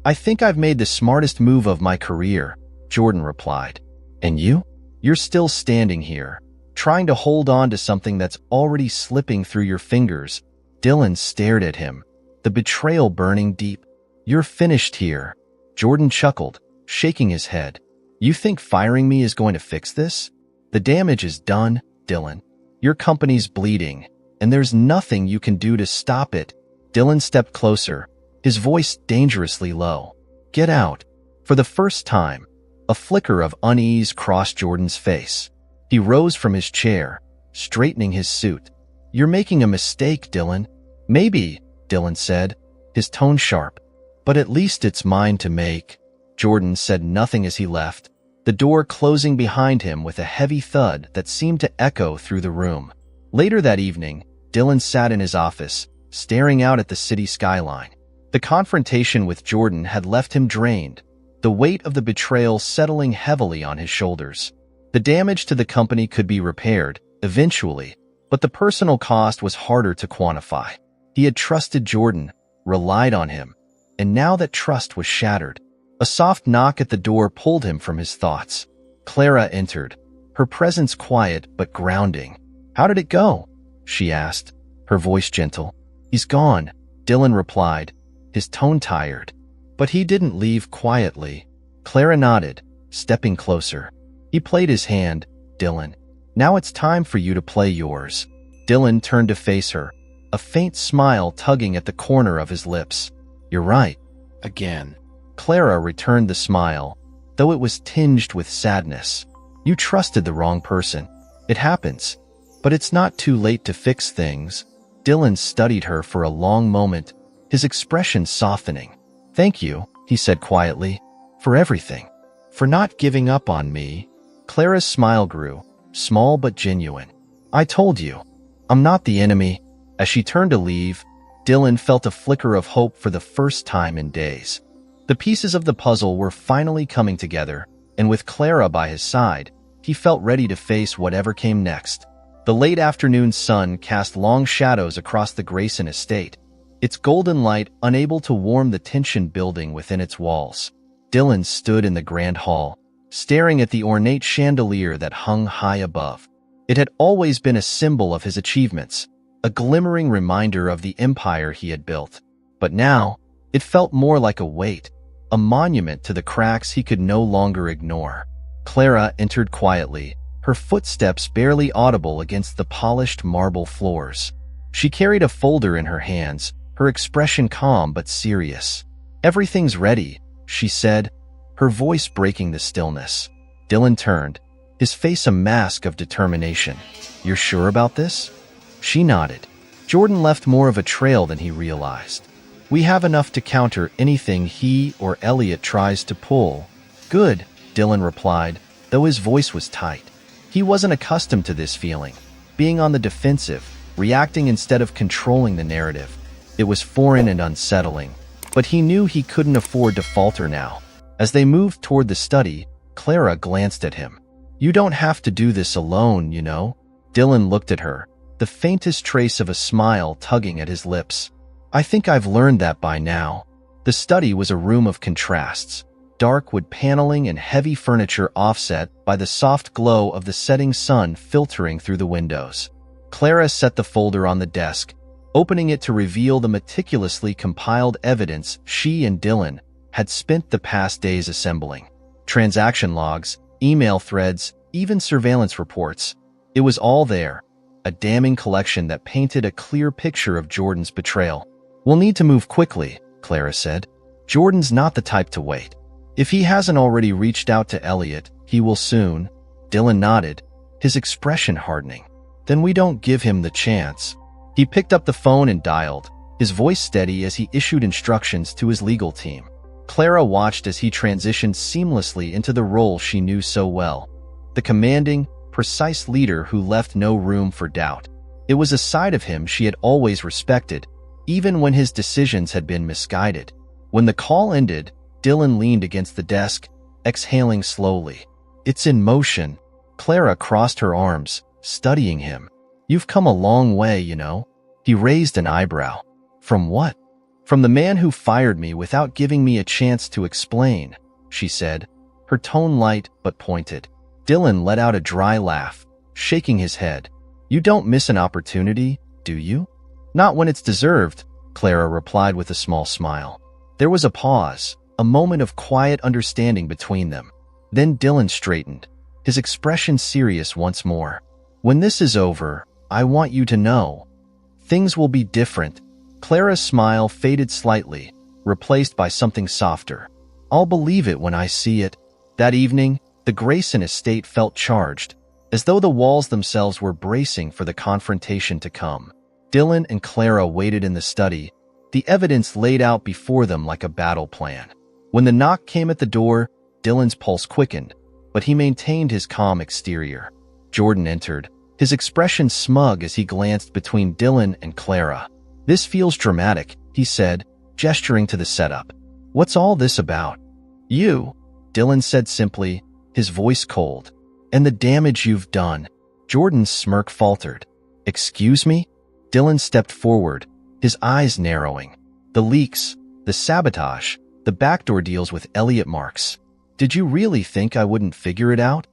"I think I've made the smartest move of my career," Jordan replied. "And you? You're still standing here, trying to hold on to something that's already slipping through your fingers." Dylan stared at him, the betrayal burning deep. "You're finished here." Jordan chuckled, shaking his head. "You think firing me is going to fix this? The damage is done, Dylan. Your company's bleeding, and there's nothing you can do to stop it." Dylan stepped closer, his voice dangerously low. "Get out." For the first time, a flicker of unease crossed Jordan's face. He rose from his chair, straightening his suit. "You're making a mistake, Dylan." "Maybe," Dylan said, his tone sharp. "But at least it's mine to make." Jordan said nothing as he left, the door closing behind him with a heavy thud that seemed to echo through the room. Later that evening, Dylan sat in his office, staring out at the city skyline. The confrontation with Jordan had left him drained, the weight of the betrayal settling heavily on his shoulders. The damage to the company could be repaired, eventually, but the personal cost was harder to quantify. He had trusted Jordan, relied on him, and now that trust was shattered. A soft knock at the door pulled him from his thoughts. Clara entered, her presence quiet but grounding. "How did it go?" she asked, her voice gentle. "He's gone," Dylan replied, his tone tired. "But he didn't leave quietly." Clara nodded, stepping closer. "He played his hand, Dylan. Now it's time for you to play yours." Dylan turned to face her, a faint smile tugging at the corner of his lips. "You're right. Again." Clara returned the smile, though it was tinged with sadness. "You trusted the wrong person. It happens. But it's not too late to fix things." Dylan studied her for a long moment, his expression softening. "Thank you," he said quietly, "for everything. For not giving up on me." Clara's smile grew, small but genuine. "I told you. I'm not the enemy." As she turned to leave, Dylan felt a flicker of hope for the first time in days. The pieces of the puzzle were finally coming together, and with Clara by his side, he felt ready to face whatever came next. The late afternoon sun cast long shadows across the Grayson estate, its golden light unable to warm the tension building within its walls. Dylan stood in the grand hall, staring at the ornate chandelier that hung high above. It had always been a symbol of his achievements, a glimmering reminder of the empire he had built. But now, it felt more like a weight, a monument to the cracks he could no longer ignore. Clara entered quietly, her footsteps barely audible against the polished marble floors. She carried a folder in her hands, her expression calm but serious. "Everything's ready," she said, her voice breaking the stillness. Dylan turned, his face a mask of determination. "You're sure about this?" She nodded. Jordan left more of a trail than he realized. We have enough to counter anything he or Elliot tries to pull. Good, Dylan replied, though his voice was tight. He wasn't accustomed to this feeling, being on the defensive, reacting instead of controlling the narrative. It was foreign and unsettling, but he knew he couldn't afford to falter now. As they moved toward the study, Clara glanced at him. You don't have to do this alone, you know. Dylan looked at her, the faintest trace of a smile tugging at his lips. I think I've learned that by now. The study was a room of contrasts, dark wood paneling and heavy furniture offset by the soft glow of the setting sun filtering through the windows. Clara set the folder on the desk, opening it to reveal the meticulously compiled evidence she and Dylan had spent the past days assembling. Transaction logs, email threads, even surveillance reports. It was all there, a damning collection that painted a clear picture of Jordan's betrayal. We'll need to move quickly, Clara said. Jordan's not the type to wait. If he hasn't already reached out to Elliot, he will soon. Dylan nodded, his expression hardening. Then we don't give him the chance. He picked up the phone and dialed, his voice steady as he issued instructions to his legal team. Clara watched as he transitioned seamlessly into the role she knew so well. The commanding, precise leader who left no room for doubt. It was a side of him she had always respected, even when his decisions had been misguided. When the call ended, Dylan leaned against the desk, exhaling slowly. It's in motion. Clara crossed her arms, studying him. You've come a long way, you know. He raised an eyebrow. From what? From the man who fired me without giving me a chance to explain, she said, her tone light but pointed. Dylan let out a dry laugh, shaking his head. You don't miss an opportunity, do you? Not when it's deserved, Clara replied with a small smile. There was a pause, a moment of quiet understanding between them. Then Dylan straightened, his expression serious once more. When this is over, I want you to know. Things will be different. Clara's smile faded slightly, replaced by something softer. I'll believe it when I see it. That evening, the Grayson estate felt charged, as though the walls themselves were bracing for the confrontation to come. Dylan and Clara waited in the study, the evidence laid out before them like a battle plan. When the knock came at the door, Dylan's pulse quickened, but he maintained his calm exterior. Jordan entered, his expression smug as he glanced between Dylan and Clara. This feels dramatic, he said, gesturing to the setup. What's all this about? You, Dylan said simply, his voice cold. And the damage you've done. Jordan's smirk faltered. Excuse me? Dylan stepped forward, his eyes narrowing. The leaks, the sabotage, the backdoor deals with Elliot Marks. Did you really think I wouldn't figure it out?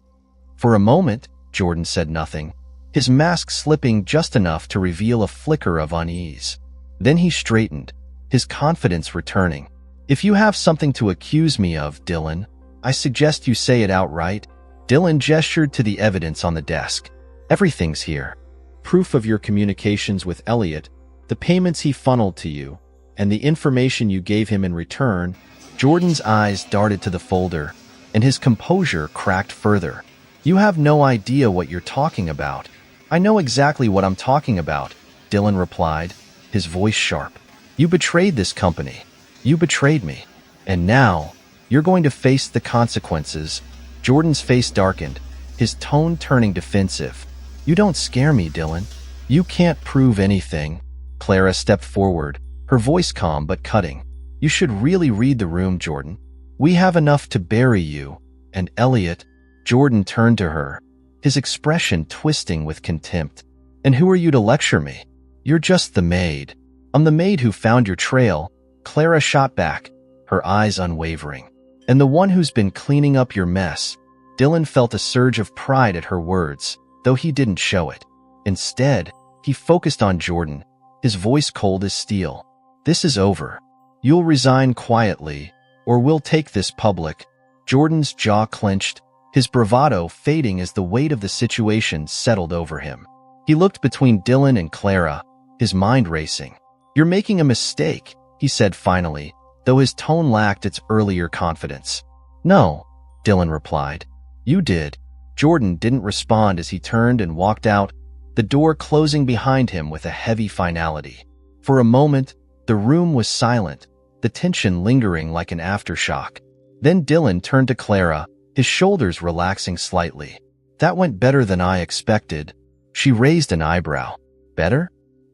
For a moment, Jordan said nothing, his mask slipping just enough to reveal a flicker of unease. Then he straightened, his confidence returning. If you have something to accuse me of, Dylan, I suggest you say it outright. Dylan gestured to the evidence on the desk. Everything's here. Proof of your communications with Elliot, the payments he funneled to you, and the information you gave him in return. Jordan's eyes darted to the folder, and his composure cracked further. You have no idea what you're talking about. I know exactly what I'm talking about, Dylan replied, his voice sharp. You betrayed this company. You betrayed me. And now, you're going to face the consequences. Jordan's face darkened, his tone turning defensive. You don't scare me, Dylan. You can't prove anything. Clara stepped forward, her voice calm but cutting. You should really read the room, Jordan. We have enough to bury you. And Elliot, Jordan turned to her, his expression twisting with contempt. And who are you to lecture me? You're just the maid. I'm the maid who found your trail. Clara shot back, her eyes unwavering. And the one who's been cleaning up your mess. Dylan felt a surge of pride at her words, though he didn't show it. Instead, he focused on Jordan, his voice cold as steel. This is over. You'll resign quietly, or we'll take this public. Jordan's jaw clenched, his bravado fading as the weight of the situation settled over him. He looked between Dylan and Clara, his mind racing. You're making a mistake, he said finally, though his tone lacked its earlier confidence. No, Dylan replied. You did. Jordan didn't respond as he turned and walked out, the door closing behind him with a heavy finality. For a moment, the room was silent, the tension lingering like an aftershock. Then Dylan turned to Clara, his shoulders relaxing slightly. "That went better than I expected." She raised an eyebrow. "Better?"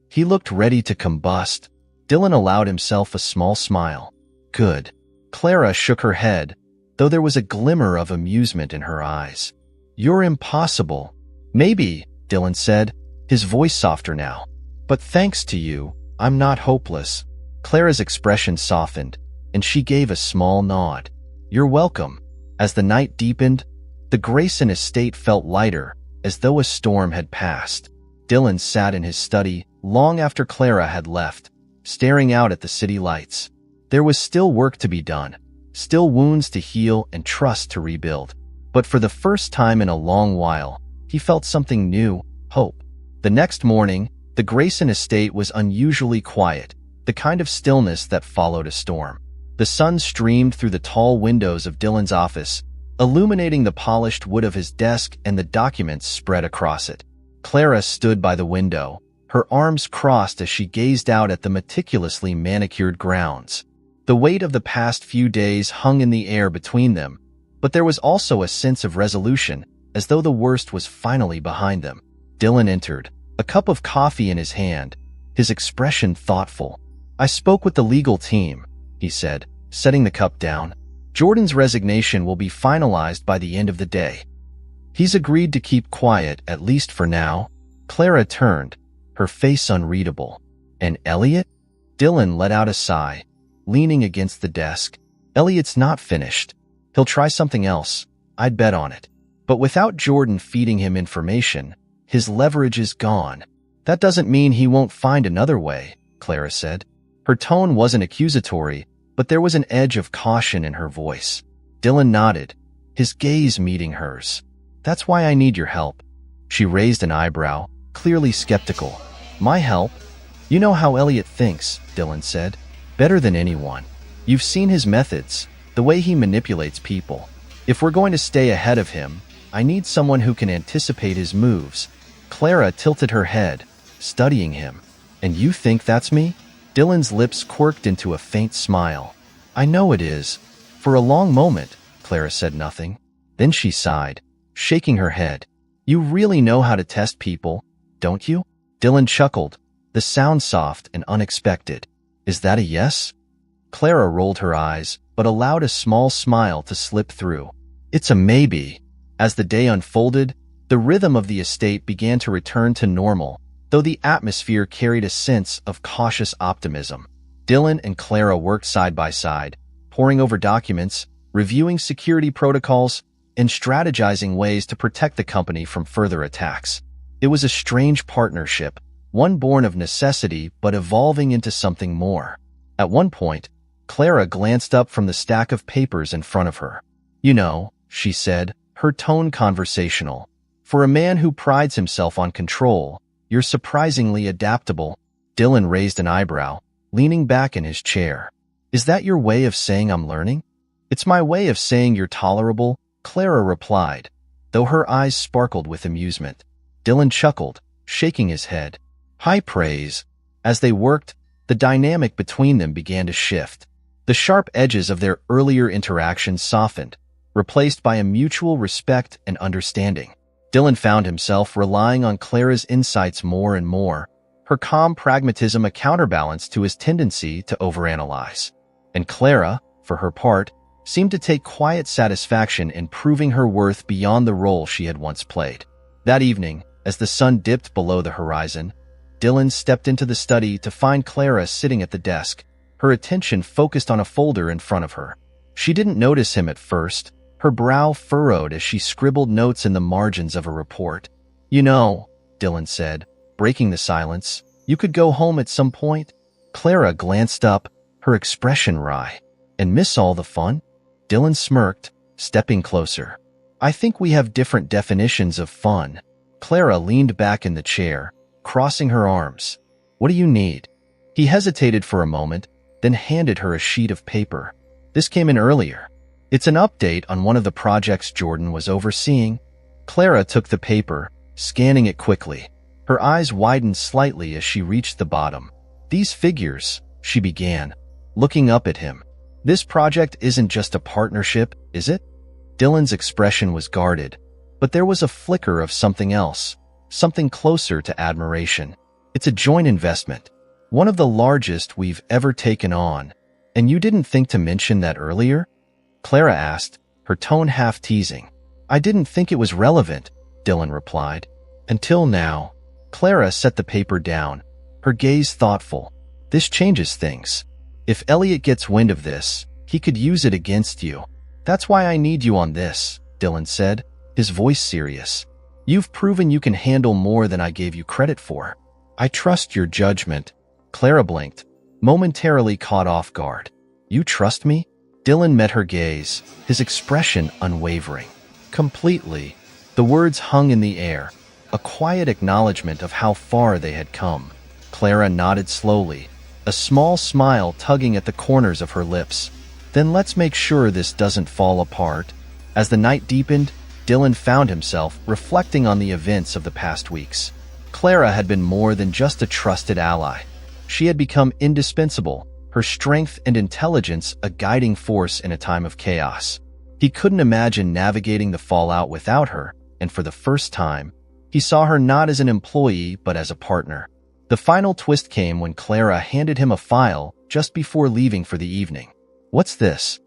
He looked ready to combust. Dylan allowed himself a small smile. "Good." Clara shook her head, though there was a glimmer of amusement in her eyes. "You're impossible." "Maybe," Dylan said, his voice softer now. "But thanks to you, I'm not hopeless." Clara's expression softened, and she gave a small nod. "You're welcome." As the night deepened, the Grayson estate felt lighter, as though a storm had passed. Dylan sat in his study long after Clara had left, staring out at the city lights. There was still work to be done, still wounds to heal and trust to rebuild. But for the first time in a long while, he felt something new, hope. The next morning, the Grayson estate was unusually quiet, the kind of stillness that followed a storm. The sun streamed through the tall windows of Dylan's office, illuminating the polished wood of his desk and the documents spread across it. Clara stood by the window, her arms crossed as she gazed out at the meticulously manicured grounds. The weight of the past few days hung in the air between them, but there was also a sense of resolution, as though the worst was finally behind them. Dylan entered, a cup of coffee in his hand, his expression thoughtful. "I spoke with the legal team," he said, setting the cup down. "Jordan's resignation will be finalized by the end of the day. He's agreed to keep quiet, at least for now." Clara turned, her face unreadable. "And Elliot?" Dylan let out a sigh, leaning against the desk. "Elliot's not finished. He'll try something else. I'd bet on it. But without Jordan feeding him information, his leverage is gone." "That doesn't mean he won't find another way," Clara said. Her tone wasn't accusatory, but there was an edge of caution in her voice. Dylan nodded, his gaze meeting hers. "That's why I need your help." She raised an eyebrow, clearly skeptical. "My help?" "You know how Elliot thinks," Dylan said. "Better than anyone. You've seen his methods, the way he manipulates people. If we're going to stay ahead of him, I need someone who can anticipate his moves." Clara tilted her head, studying him. "And you think that's me?" Dylan's lips quirked into a faint smile. "I know it is." For a long moment, Clara said nothing. Then she sighed, shaking her head. "You really know how to test people, don't you?" Dylan chuckled, the sound soft and unexpected. "Is that a yes?" Clara rolled her eyes, but allowed a small smile to slip through. "It's a maybe." As the day unfolded, the rhythm of the estate began to return to normal, though the atmosphere carried a sense of cautious optimism. Dylan and Clara worked side by side, poring over documents, reviewing security protocols, and strategizing ways to protect the company from further attacks. It was a strange partnership, one born of necessity but evolving into something more. At one point, Clara glanced up from the stack of papers in front of her. "You know," she said, her tone conversational, "for a man who prides himself on control, you're surprisingly adaptable." Dylan raised an eyebrow, leaning back in his chair. "Is that your way of saying I'm learning?" "It's my way of saying you're tolerable," Clara replied, though her eyes sparkled with amusement. Dylan chuckled, shaking his head. "High praise." As they worked, the dynamic between them began to shift. The sharp edges of their earlier interactions softened, replaced by a mutual respect and understanding. Dylan found himself relying on Clara's insights more and more, her calm pragmatism a counterbalance to his tendency to overanalyze. And Clara, for her part, seemed to take quiet satisfaction in proving her worth beyond the role she had once played. That evening, as the sun dipped below the horizon, Dylan stepped into the study to find Clara sitting at the desk, her attention focused on a folder in front of her. She didn't notice him at first, her brow furrowed as she scribbled notes in the margins of a report. "You know," Dylan said, breaking the silence, "you could go home at some point." Clara glanced up, her expression wry. "And miss all the fun?" Dylan smirked, stepping closer. "I think we have different definitions of fun." Clara leaned back in the chair, crossing her arms. "What do you need?" He hesitated for a moment, then handed her a sheet of paper. "This came in earlier. It's an update on one of the projects Jordan was overseeing." Clara took the paper, scanning it quickly. Her eyes widened slightly as she reached the bottom. "These figures," she began, looking up at him. "This project isn't just a partnership, is it?" Dylan's expression was guarded, but there was a flicker of something else, something closer to admiration. "It's a joint investment, one of the largest we've ever taken on. And you didn't think to mention that earlier?" Clara asked, her tone half teasing. "I didn't think it was relevant," Dylan replied. "Until now." Clara set the paper down, her gaze thoughtful. "This changes things. If Elliot gets wind of this, he could use it against you. That's why I need you on this," Dylan said, his voice serious. "You've proven you can handle more than I gave you credit for. I trust your judgment." Clara blinked, momentarily caught off guard. "You trust me?" Dylan met her gaze, his expression unwavering. "Completely." The words hung in the air, a quiet acknowledgement of how far they had come. Clara nodded slowly, a small smile tugging at the corners of her lips. "Then let's make sure this doesn't fall apart." As the night deepened, Dylan found himself reflecting on the events of the past weeks. Clara had been more than just a trusted ally. She had become indispensable, her strength and intelligence a guiding force in a time of chaos. He couldn't imagine navigating the fallout without her, and for the first time, he saw her not as an employee but as a partner. The final twist came when Clara handed him a file just before leaving for the evening. "What's this?"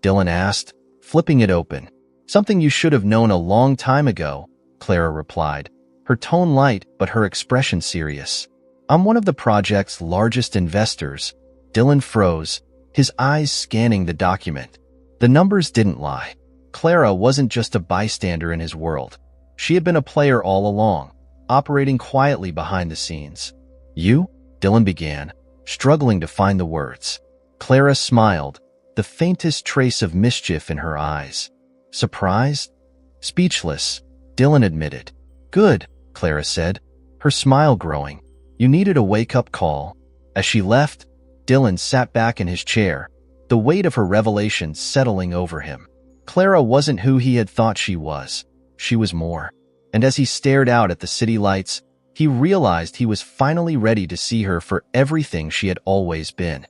Dylan asked, flipping it open. "Something you should have known a long time ago," Clara replied, her tone light but her expression serious. "I'm one of the project's largest investors." Dylan froze, his eyes scanning the document. The numbers didn't lie. Clara wasn't just a bystander in his world. She had been a player all along, operating quietly behind the scenes. "You?" Dylan began, struggling to find the words. Clara smiled, the faintest trace of mischief in her eyes. "Surprised?" "Speechless," Dylan admitted. "Good," Clara said, her smile growing. "You needed a wake-up call." As she left, Dylan sat back in his chair, the weight of her revelation settling over him. Clara wasn't who he had thought she was. She was more. And as he stared out at the city lights, he realized he was finally ready to see her for everything she had always been.